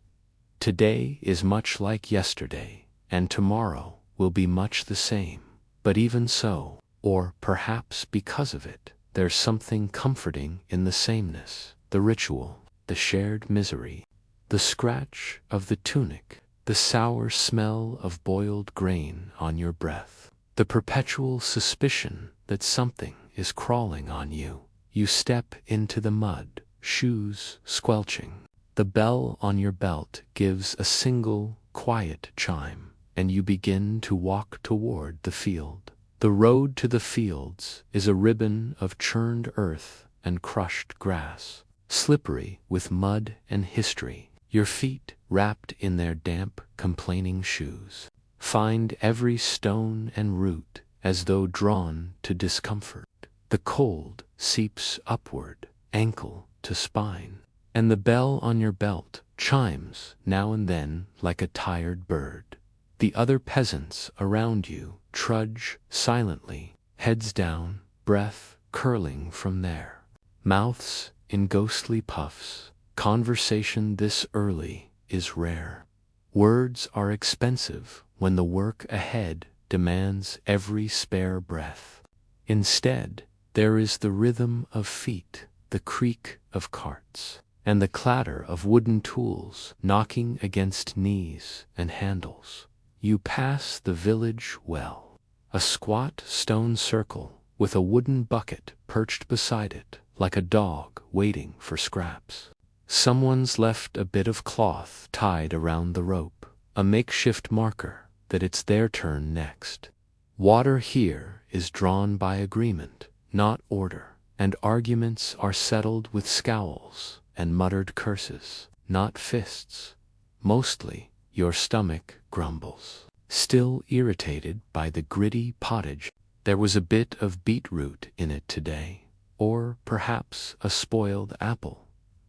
Today is much like yesterday, and tomorrow will be much the same. But even so, or perhaps because of it, there's something comforting in the sameness, the ritual, the shared misery, the scratch of the tunic, the sour smell of boiled grain on your breath, the perpetual suspicion that something is crawling on you. You step into the mud, shoes squelching. The bell on your belt gives a single, quiet chime, and you begin to walk toward the field. The road to the fields is a ribbon of churned earth and crushed grass, slippery with mud and history. Your feet, wrapped in their damp, complaining shoes, find every stone and root as though drawn to discomfort. The cold seeps upward, ankle to spine, and the bell on your belt chimes now and then like a tired bird. The other peasants around you trudge silently, heads down, breath curling from their mouths in ghostly puffs. Conversation this early is rare. Words are expensive when the work ahead demands every spare breath. Instead, there is the rhythm of feet, the creak of carts, and the clatter of wooden tools knocking against knees and handles. You pass the village well, a squat stone circle with a wooden bucket perched beside it, like a dog waiting for scraps. Someone's left a bit of cloth tied around the rope, a makeshift marker that it's their turn next. Water here is drawn by agreement, not order, and arguments are settled with scowls and muttered curses, not fists. Mostly, your stomach grumbles. Still irritated by the gritty pottage, there was a bit of beetroot in it today, or perhaps a spoiled apple.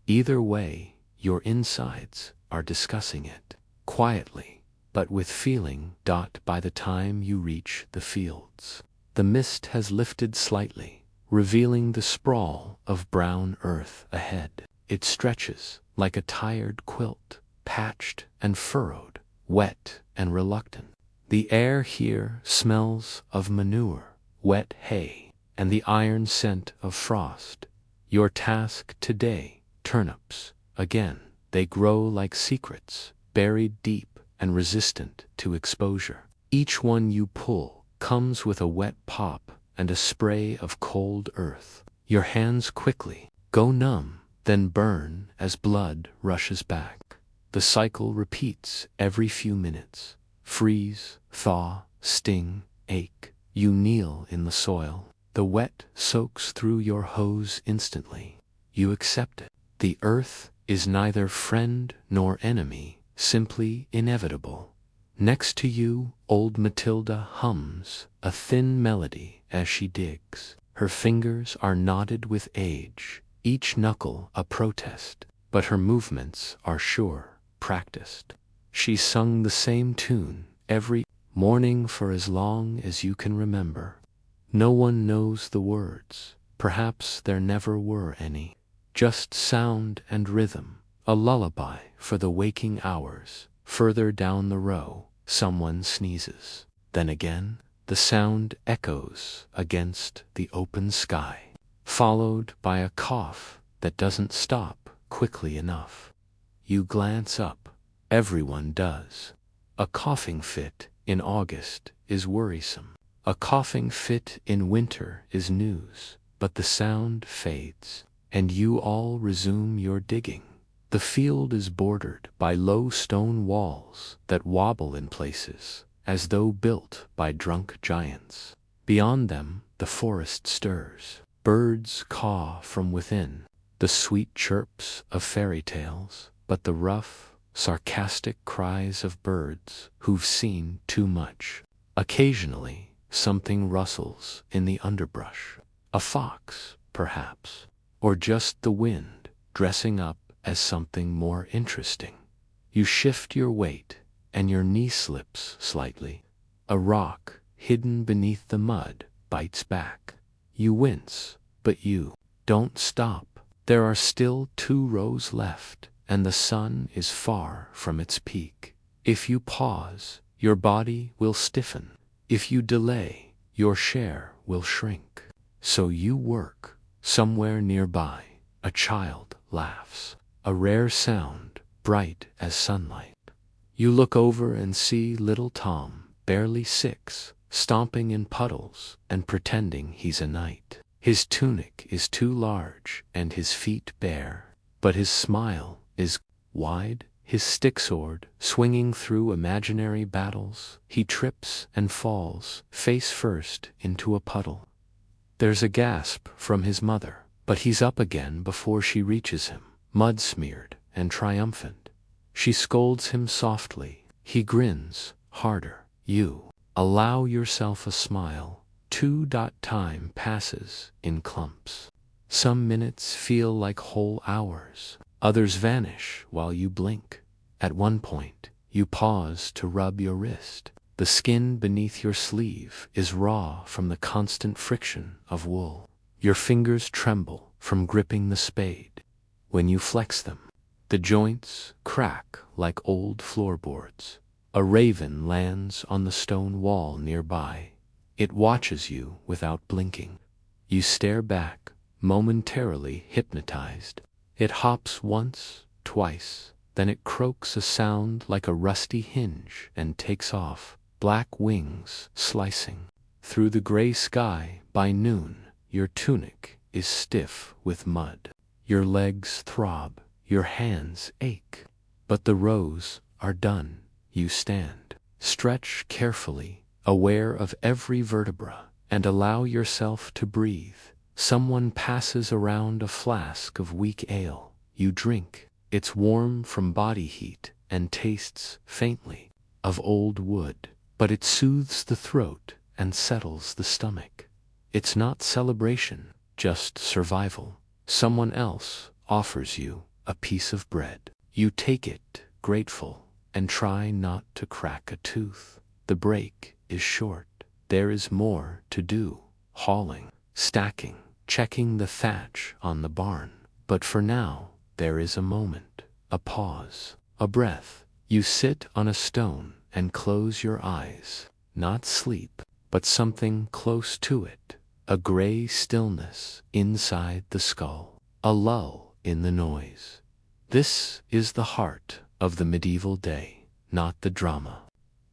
Either way, your insides are discussing it, quietly, but with feeling. By the time you reach the fields, the mist has lifted slightly, revealing the sprawl of brown earth ahead. It stretches like a tired quilt, patched and furrowed, wet and reluctant. The air here smells of manure, wet hay, and the iron scent of frost. Your task today, turnips, again. They grow like secrets, buried deep and resistant to exposure. Each one you pull comes with a wet pop and a spray of cold earth. Your hands quickly go numb, then burn as blood rushes back. The cycle repeats every few minutes. Freeze, thaw, sting, ache. You kneel in the soil. The wet soaks through your hose instantly. You accept it. The earth is neither friend nor enemy, simply inevitable. Next to you, old Matilda hums a thin melody as she digs. Her fingers are knotted with age, each knuckle a protest, but her movements are sure, practiced. She's sung the same tune every morning for as long as you can remember. No one knows the words, perhaps there never were any. Just sound and rhythm, a lullaby for the waking hours. Further down the row, someone sneezes. Then again, the sound echoes against the open sky, followed by a cough that doesn't stop quickly enough. You glance up. Everyone does. A coughing fit in August is worrisome. A coughing fit in winter is news, but the sound fades, and you all resume your digging. The field is bordered by low stone walls that wobble in places, as though built by drunk giants. Beyond them, the forest stirs. Birds caw from within, the sweet chirps of fairy tales, but the rough, sarcastic cries of birds who've seen too much. Occasionally, something rustles in the underbrush. A fox, perhaps, or just the wind dressing up as something more interesting. You shift your weight, and your knee slips slightly. A rock, hidden beneath the mud, bites back. You wince, but you don't stop. There are still 2 rows left, and the sun is far from its peak. If you pause, your body will stiffen. If you delay, your share will shrink. So you work. Somewhere nearby, a child laughs. A rare sound, bright as sunlight. You look over and see little Tom, barely 6, stomping in puddles and pretending he's a knight. His tunic is too large and his feet bare, but his smile is wide. His stick sword swinging through imaginary battles. He trips and falls, face first, into a puddle. There's a gasp from his mother, but he's up again before she reaches him, mud-smeared and triumphant. She scolds him softly. He grins, harder. You allow yourself a smile. Time passes in clumps. Some minutes feel like whole hours. Others vanish while you blink. At one point, you pause to rub your wrist. The skin beneath your sleeve is raw from the constant friction of wool. Your fingers tremble from gripping the spade. When you flex them, the joints crack like old floorboards. A raven lands on the stone wall nearby. It watches you without blinking. You stare back, momentarily hypnotized. It hops once, twice, then it croaks a sound like a rusty hinge and takes off, black wings slicing through the gray sky. By noon, your tunic is stiff with mud. Your legs throb, Your hands ache. But the rows are done. You stand. Stretch carefully, aware of every vertebra, and allow yourself to breathe. Someone passes around a flask of weak ale. You drink. It's warm from body heat and tastes, faintly, of old wood. But it soothes the throat and settles the stomach. It's not celebration, just survival. Someone else offers you a piece of bread. You take it, grateful, and try not to crack a tooth. The break is short. There is more to do. Hauling, stacking, checking the thatch on the barn. But for now, there is a moment, a pause, a breath. You sit on a stone and close your eyes. Not sleep, but something close to it. A gray stillness inside the skull. A lull in the noise. This is the heart of the medieval day. Not the drama.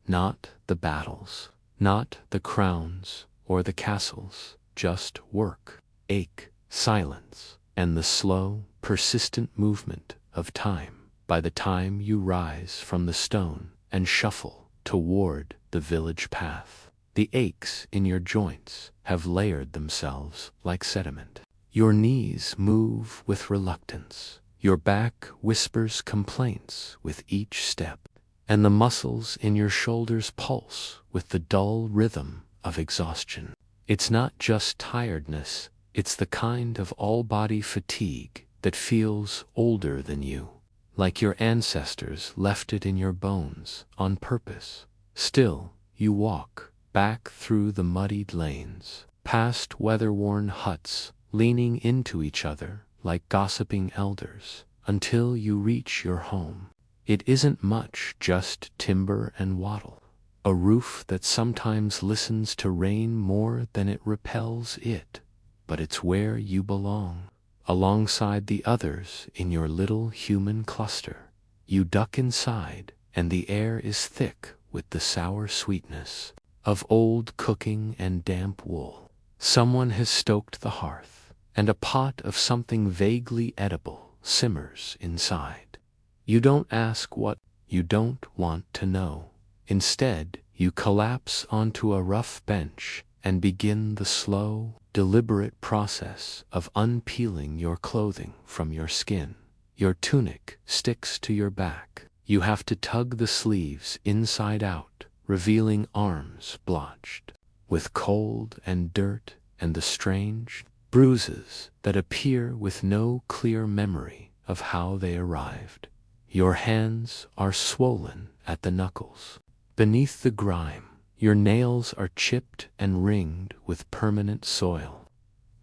Not the battles. Not the crowns or the castles. Just work, ache, silence, and the slow, persistent movement of time. By the time you rise from the stone and shuffle toward the village path, the aches in your joints have layered themselves like sediment. Your knees move with reluctance. Your back whispers complaints with each step, and the muscles in your shoulders pulse with the dull rhythm of exhaustion. It's not just tiredness, it's the kind of all-body fatigue that feels older than you, like your ancestors left it in your bones on purpose. Still, you walk back through the muddied lanes, past weather-worn huts, leaning into each other like gossiping elders, until you reach your home. It isn't much, just timber and wattle. A roof that sometimes listens to rain more than it repels it. But it's where you belong, alongside the others in your little human cluster. You duck inside, and the air is thick with the sour sweetness of old cooking and damp wool. Someone has stoked the hearth, and a pot of something vaguely edible simmers inside. You don't ask what, you don't want to know. Instead, you collapse onto a rough bench and begin the slow, deliberate process of unpeeling your clothing from your skin. Your tunic sticks to your back. You have to tug the sleeves inside out, revealing arms blotched with cold and dirt and the strange bruises that appear with no clear memory of how they arrived. Your hands are swollen at the knuckles. Beneath the grime, your nails are chipped and ringed with permanent soil.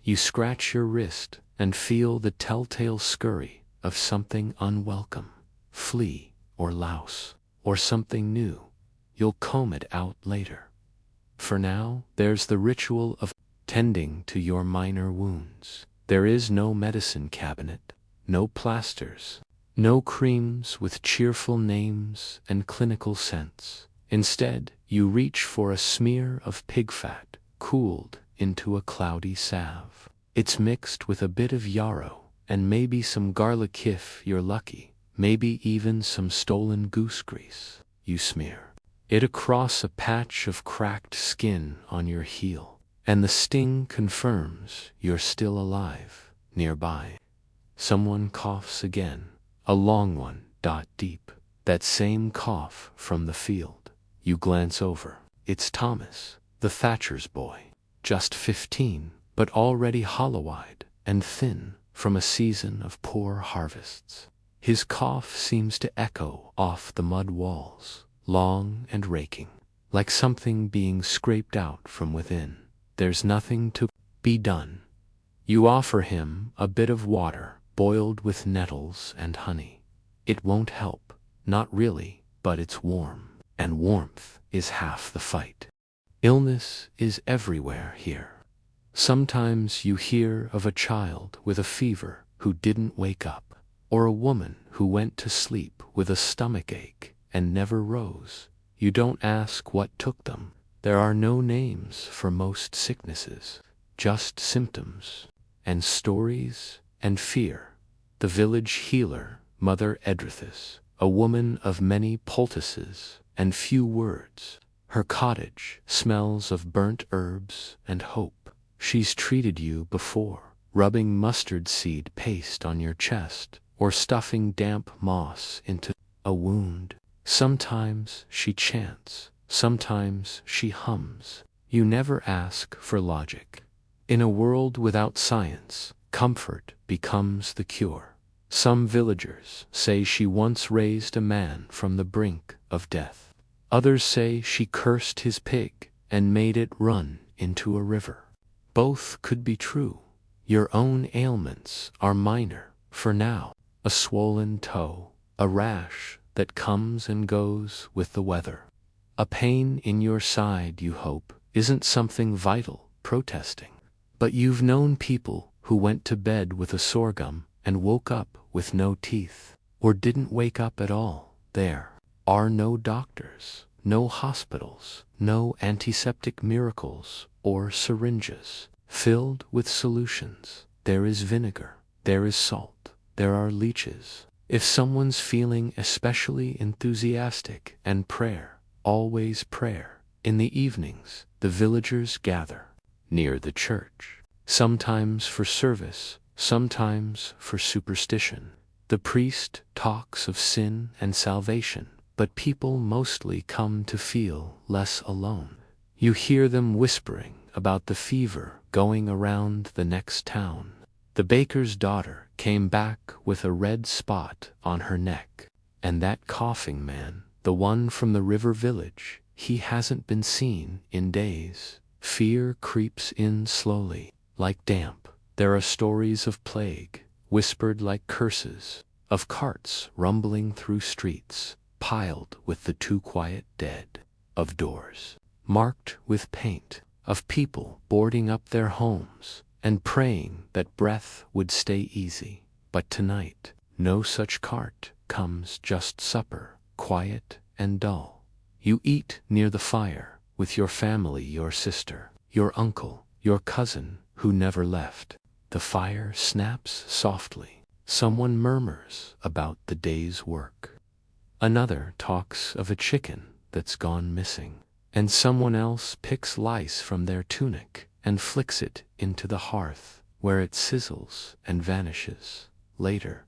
You scratch your wrist and feel the telltale scurry of something unwelcome, flea or louse, or something new. You'll comb it out later. For now, there's the ritual of tending to your minor wounds. There is no medicine cabinet, no plasters, no creams with cheerful names and clinical scents. Instead, you reach for a smear of pig fat, cooled into a cloudy salve. It's mixed with a bit of yarrow, and maybe some garlic if you're lucky, maybe even some stolen goose grease. You smear it across a patch of cracked skin on your heel, and the sting confirms you're still alive. Nearby, someone coughs again, a long one, deep. That same cough from the field. You glance over. It's Thomas, the thatcher's boy, just 15, but already hollow-eyed and thin from a season of poor harvests. His cough seems to echo off the mud walls, long and raking, like something being scraped out from within. There's nothing to be done. You offer him a bit of water, boiled with nettles and honey. It won't help, not really, but it's warm. And warmth is half the fight. Illness is everywhere here. Sometimes you hear of a child with a fever who didn't wake up, or a woman who went to sleep with a stomach ache and never rose. You don't ask what took them. There are no names for most sicknesses, just symptoms, and stories, and fear. The village healer Mother Edrithis, a woman of many poultices and few words. Her cottage smells of burnt herbs and hope. She's treated you before, rubbing mustard seed paste on your chest or stuffing damp moss into a wound. Sometimes she chants, sometimes she hums. You never ask for logic. In a world without science, comfort becomes the cure. Some villagers say she once raised a man from the brink of death. Others say she cursed his pig and made it run into a river. Both could be true. Your own ailments are minor for now. A swollen toe, a rash that comes and goes with the weather. A pain in your side, you hope, isn't something vital protesting. But you've known people who went to bed with a sore gum and woke up with no teeth, or didn't wake up at all. There are no doctors, no hospitals, no antiseptic miracles or syringes filled with solutions. There is vinegar, there is salt, there are leeches. If someone's feeling especially enthusiastic, and prayer, always prayer. In the evenings, the villagers gather near the church, sometimes for service, sometimes for superstition. The priest talks of sin and salvation, but people mostly come to feel less alone. You hear them whispering about the fever going around the next town. The baker's daughter came back with a red spot on her neck, and that coughing man, the one from the river village, he hasn't been seen in days. Fear creeps in slowly, like damp. There are stories of plague, whispered like curses, of carts rumbling through streets, piled with the too quiet dead, of doors marked with paint, of people boarding up their homes and praying that breath would stay easy. But tonight, no such cart comes, just supper, quiet and dull. You eat near the fire with your family, your sister, your uncle, your cousin who never left. The fire snaps softly. Someone murmurs about the day's work. Another talks of a chicken that's gone missing, and someone else picks lice from their tunic and flicks it into the hearth, where it sizzles and vanishes. Later,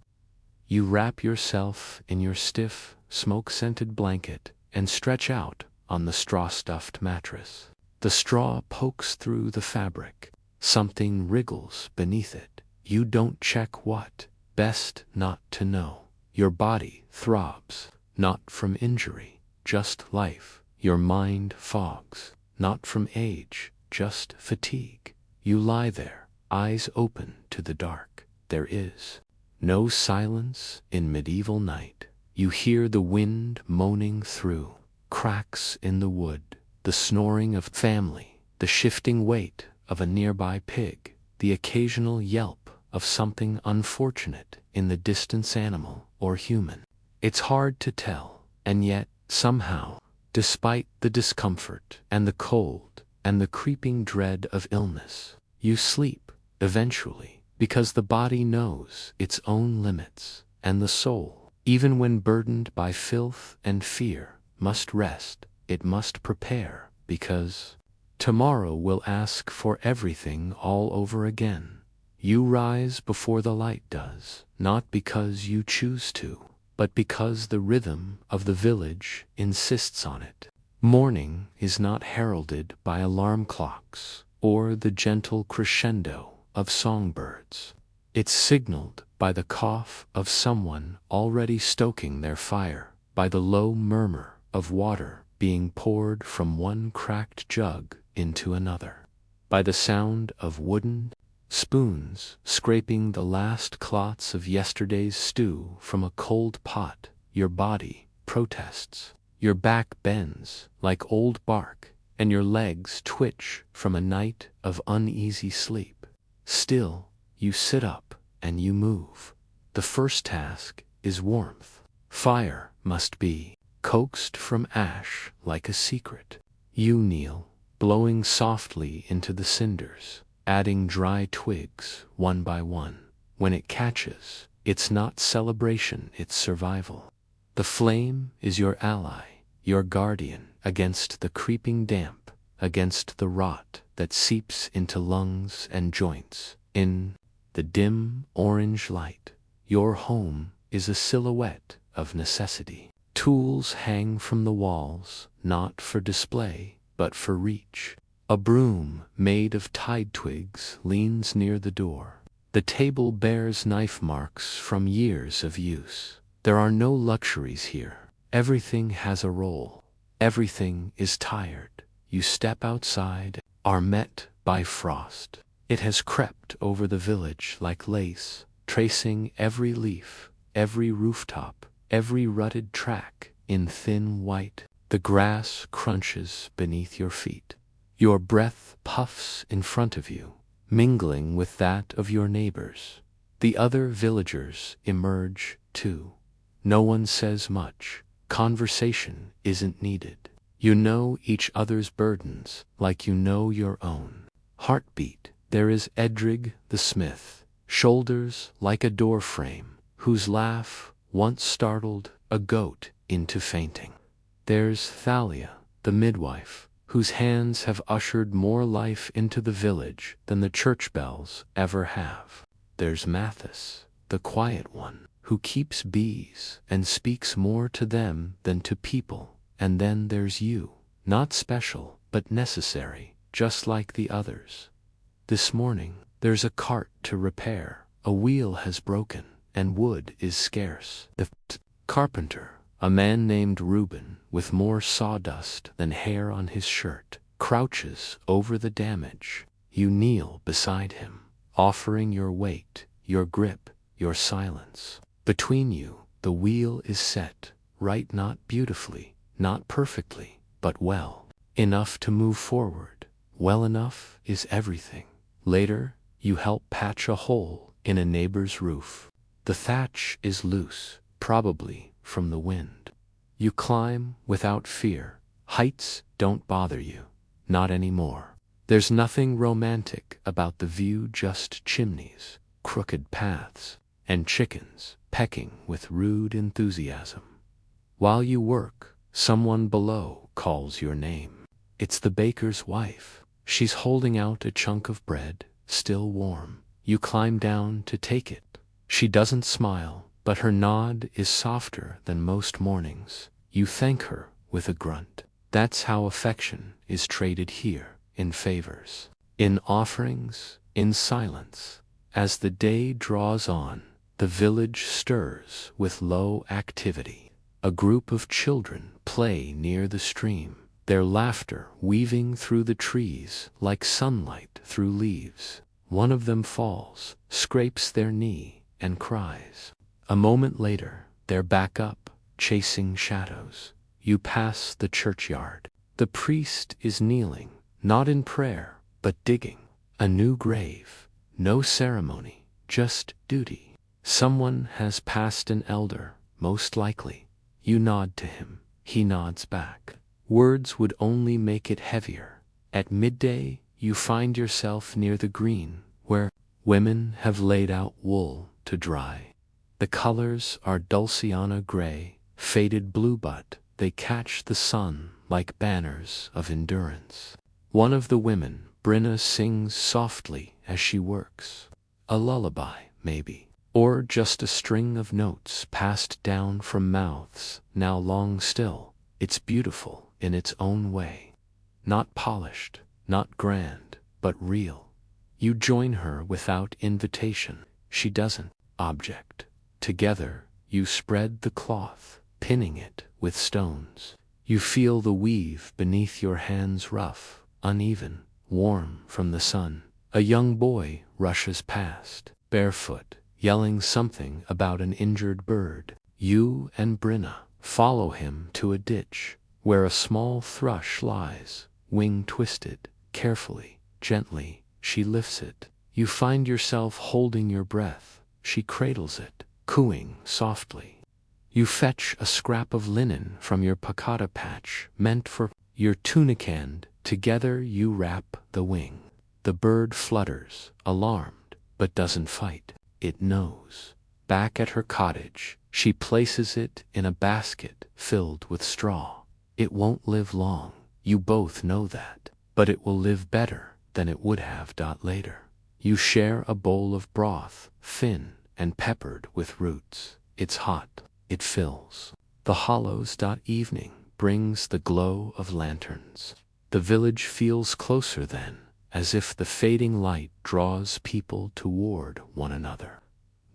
you wrap yourself in your stiff, smoke-scented blanket and stretch out on the straw-stuffed mattress. The straw pokes through the fabric. Something wriggles beneath it. You don't check what. Best not to know. Your body throbs, not from injury, just life. Your mind fogs, not from age, just fatigue. You lie there, eyes open to the dark. There is no silence in medieval night. You hear the wind moaning through cracks in the wood, the snoring of family, the shifting weight of a nearby pig, the occasional yelp of something unfortunate in the distance, animal or human. It's hard to tell, and yet, somehow, despite the discomfort and the cold and the creeping dread of illness, you sleep, eventually, because the body knows its own limits, and the soul, even when burdened by filth and fear, must rest. It must prepare, because tomorrow will ask for everything all over again. You rise before the light does, not because you choose to, but because the rhythm of the village insists on it. Morning is not heralded by alarm clocks or the gentle crescendo of songbirds. It's signaled by the cough of someone already stoking their fire, by the low murmur of water being poured from one cracked jug into another, by the sound of wooden spoons scraping the last clots of yesterday's stew from a cold pot. Your body protests. Your back bends like old bark, and your legs twitch from a night of uneasy sleep. Still, you sit up and you move. The first task is warmth. Fire must be coaxed from ash like a secret. You kneel, blowing softly into the cinders, adding dry twigs one by one. When it catches, It's not celebration, it's survival. The flame is your ally, your guardian against the creeping damp, against the rot that seeps into lungs and joints. In the dim orange light, your home is a silhouette of necessity. Tools hang from the walls, not for display, but for reach. A broom made of tide twigs leans near the door. The table bears knife marks from years of use. There are no luxuries here. Everything has a role. Everything is tired. You step outside, are met by frost. It has crept over the village like lace, tracing every leaf, every rooftop, every rutted track in thin white. The grass crunches beneath your feet. Your breath puffs in front of you, mingling with that of your neighbors. The other villagers emerge too. No one says much. Conversation isn't needed. You know each other's burdens like you know your own. Heartbeat. There is Edrig the smith, shoulders like a door frame, whose laugh once startled a goat into fainting. There's Thalia, the midwife, whose hands have ushered more life into the village than the church bells ever have. There's Mathis, the quiet one, who keeps bees and speaks more to them than to people. And then there's you, not special, but necessary, just like the others. This morning, there's a cart to repair. A wheel has broken, and wood is scarce. The carpenter, a man named Reuben, with more sawdust than hair on his shirt, crouches over the damage. You kneel beside him, offering your weight, your grip, your silence. Between you, the wheel is set, right, not beautifully, not perfectly, but well enough to move forward. Well enough is everything. Later, you help patch a hole in a neighbor's roof. The thatch is loose, probably from the wind. You climb without fear. Heights don't bother you. Not anymore. There's nothing romantic about the view, just chimneys, crooked paths, and chickens pecking with rude enthusiasm. While you work, someone below calls your name. It's the baker's wife. She's holding out a chunk of bread, still warm. You climb down to take it. She doesn't smile, but her nod is softer than most mornings. You thank her with a grunt. That's how affection is traded here, in favors, in offerings, in silence. As the day draws on, the village stirs with low activity. A group of children play near the stream, their laughter weaving through the trees like sunlight through leaves. One of them falls, scrapes their knee, and cries. A moment later, they're back up, chasing shadows. You pass the churchyard. The priest is kneeling, not in prayer, but digging. A new grave. No ceremony, just duty. Someone has passed an elder, most likely. You nod to him. He nods back. Words would only make it heavier. At midday, you find yourself near the green, where women have laid out wool to dry. The colors are dulciana gray, faded blue, but they catch the sun like banners of endurance. One of the women, Brinna, sings softly as she works. A lullaby, maybe. Or just a string of notes passed down from mouths now long still. It's beautiful in its own way. Not polished, not grand, but real. You join her without invitation. She doesn't object. Together, you spread the cloth, pinning it with stones. You feel the weave beneath your hands, rough, uneven, warm from the sun. A young boy rushes past, barefoot, yelling something about an injured bird. You and Brinna follow him to a ditch, where a small thrush lies, wing twisted. Carefully, gently, she lifts it. You find yourself holding your breath. She cradles it, cooing softly. You fetch a scrap of linen from your pakata patch, meant for your tunic, and together you wrap the wing. The bird flutters, alarmed, but doesn't fight. It knows. Back at her cottage, she places it in a basket filled with straw. It won't live long, you both know that, but it will live better than it would have. Later, you share a bowl of broth, thin and peppered with roots. It's hot, it fills the hollows. Evening brings the glow of lanterns. The village feels closer then, as if the fading light draws people toward one another.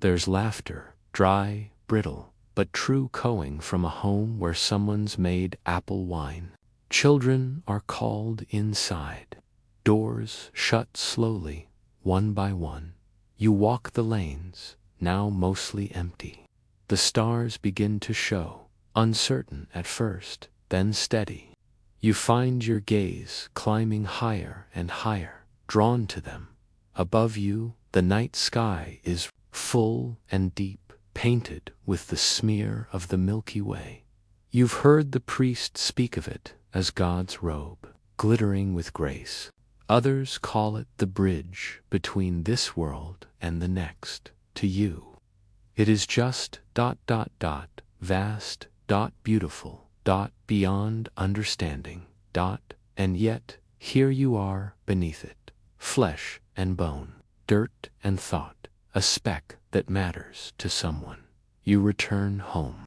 There's laughter, dry, brittle, but true, cooing from a home where someone's made apple wine. Children are called inside. Doors shut slowly, one by one. You walk the lanes, now mostly empty. The stars begin to show, uncertain at first, then steady. You find your gaze climbing higher and higher, drawn to them. Above you, the night sky is full and deep, painted with the smear of the Milky Way. You've heard the priest speak of it as God's robe, glittering with grace. Others call it the bridge between this world and the next. To you, it is just ... vast ... beautiful ... beyond understanding ... and yet, here you are beneath it, flesh and bone, dirt and thought, a speck that matters to someone. You return home.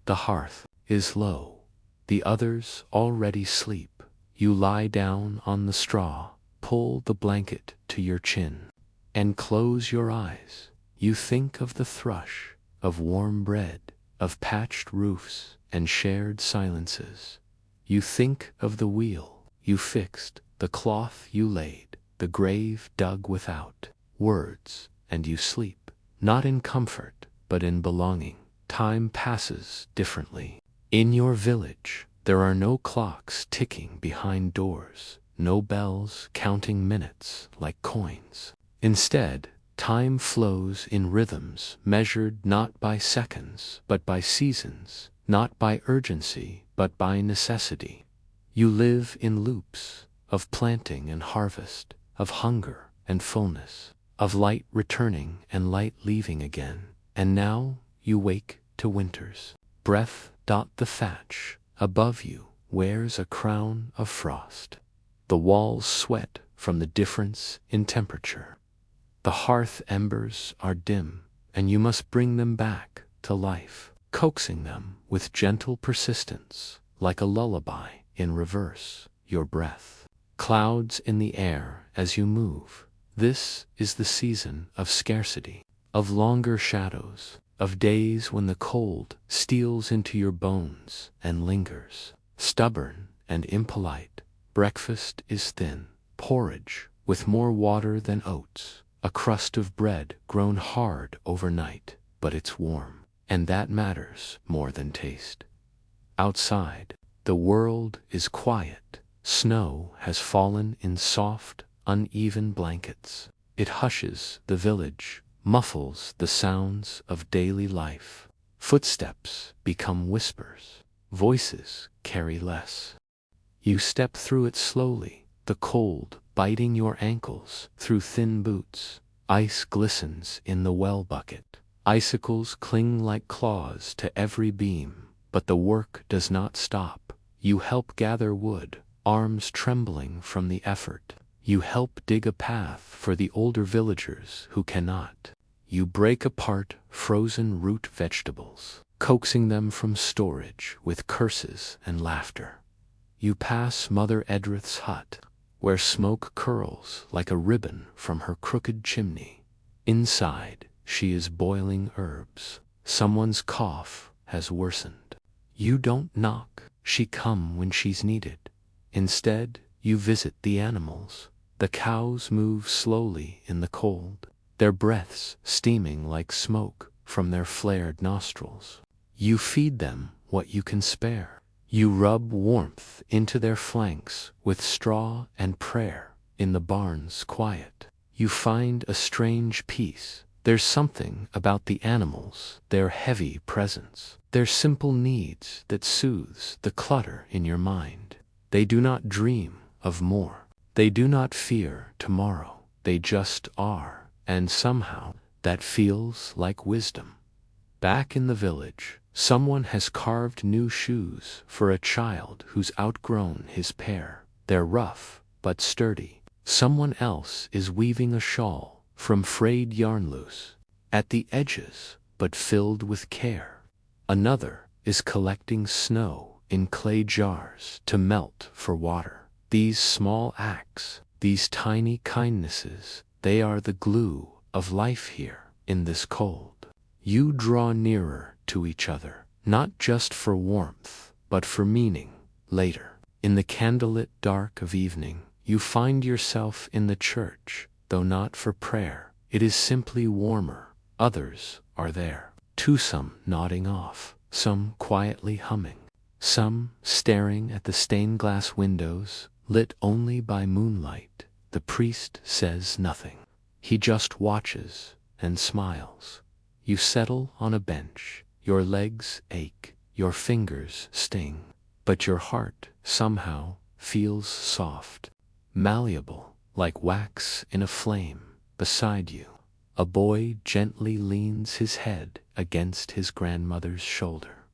The hearth is low. The others already sleep. You lie down on the straw, pull the blanket to your chin, and close your eyes. You think of the thrush, of warm bread, of patched roofs and shared silences. You think of the wheel you fixed, the cloth you laid, the grave dug without words, and you sleep, not in comfort, but in belonging. Time passes differently. In your village, there are no clocks ticking behind doors, no bells counting minutes like coins. Instead, time flows in rhythms measured not by seconds, but by seasons, not by urgency, but by necessity. You live in loops of planting and harvest, of hunger and fullness, of light returning and light leaving again. And now you wake to winter's breath. The thatch above you wears a crown of frost. The walls sweat from the difference in temperature. The hearth embers are dim, and you must bring them back to life, coaxing them with gentle persistence, like a lullaby in reverse. Your breath clouds in the air as you move. This is the season of scarcity, of longer shadows, of days when the cold steals into your bones and lingers. Stubborn and impolite, breakfast is thin, porridge with more water than oats, a crust of bread grown hard overnight, but it's warm, and that matters more than taste. Outside, the world is quiet. Snow has fallen in soft, uneven blankets. It hushes the village, muffles the sounds of daily life. Footsteps become whispers. Voices carry less. You step through it slowly, the cold biting your ankles through thin boots. Ice glistens in the well bucket. Icicles cling like claws to every beam, but the work does not stop. You help gather wood, arms trembling from the effort. You help dig a path for the older villagers who cannot. You break apart frozen root vegetables, coaxing them from storage with curses and laughter. You pass Mother Edrith's hut, where smoke curls like a ribbon from her crooked chimney. Inside, she is boiling herbs. Someone's cough has worsened. You don't knock, she come when she's needed. Instead, you visit the animals. The cows move slowly in the cold, their breaths steaming like smoke from their flared nostrils. You feed them what you can spare. You rub warmth into their flanks with straw and prayer. In the barn's quiet, you find a strange peace. There's something about the animals, their heavy presence, their simple needs that soothes the clutter in your mind. They do not dream of more. They do not fear tomorrow. They just are, and somehow that feels like wisdom. Back in the village, someone has carved new shoes for a child who's outgrown his pair. They're rough, but sturdy. Someone else is weaving a shawl from frayed yarn loose at the edges, but filled with care. Another is collecting snow in clay jars to melt for water. These small acts, these tiny kindnesses, they are the glue of life here in this cold. You draw nearer to each other, not just for warmth, but for meaning. Later, in the candlelit dark of evening, you find yourself in the church, though not for prayer. It is simply warmer. Others are there, too, some nodding off, some quietly humming, some staring at the stained glass windows, lit only by moonlight. The priest says nothing. He just watches and smiles. You settle on a bench. Your legs ache, your fingers sting, but your heart somehow feels soft, malleable, like wax in a flame. Beside you, a boy gently leans his head against his grandmother's shoulder.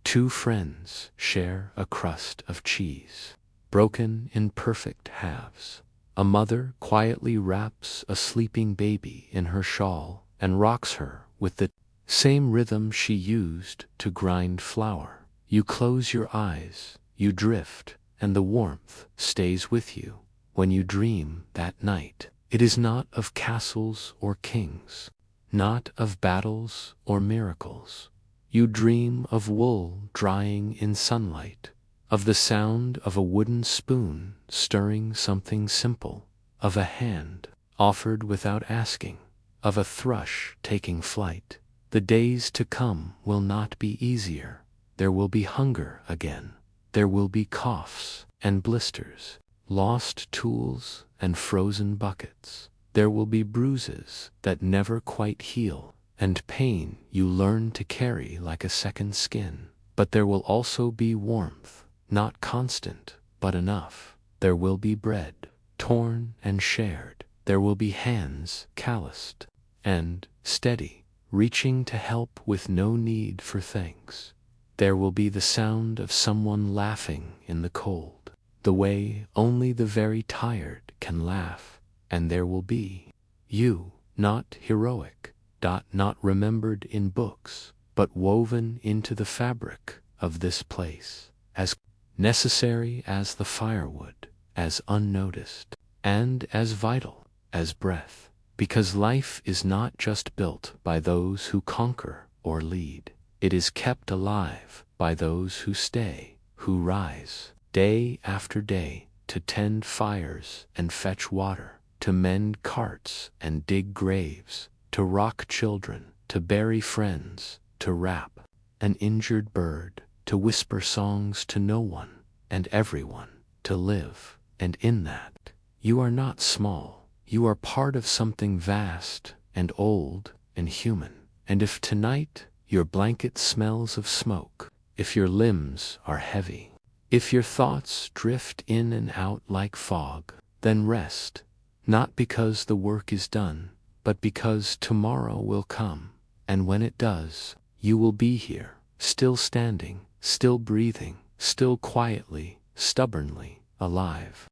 Two friends share a crust of cheese, broken in perfect halves. A mother quietly wraps a sleeping baby in her shawl and rocks her with the same rhythm she used to grind flour. You close your eyes, you drift, and the warmth stays with you. When you dream that night, it is not of castles or kings, not of battles or miracles. You dream of wool drying in sunlight, of the sound of a wooden spoon stirring something simple, of a hand offered without asking, of a thrush taking flight. The days to come will not be easier. There will be hunger again. There will be coughs and blisters, lost tools and frozen buckets. There will be bruises that never quite heal, and pain you learn to carry like a second skin. But there will also be warmth, not constant, but enough. There will be bread, torn and shared. There will be hands calloused and steady, reaching to help with no need for thanks. There will be the sound of someone laughing in the cold, the way only the very tired can laugh. And there will be you, not heroic, not remembered in books, but woven into the fabric of this place, as necessary as the firewood, as unnoticed, and as vital as breath. Because life is not just built by those who conquer or lead. It is kept alive by those who stay, who rise, day after day, to tend fires and fetch water, to mend carts and dig graves, to rock children, to bury friends, to wrap an injured bird, to whisper songs to no one and everyone, to live. And in that, you are not small. You are part of something vast and old and human. And if tonight your blanket smells of smoke, if your limbs are heavy, if your thoughts drift in and out like fog, then rest, not because the work is done, but because tomorrow will come. And when it does, you will be here, still standing, still breathing, still quietly, stubbornly alive.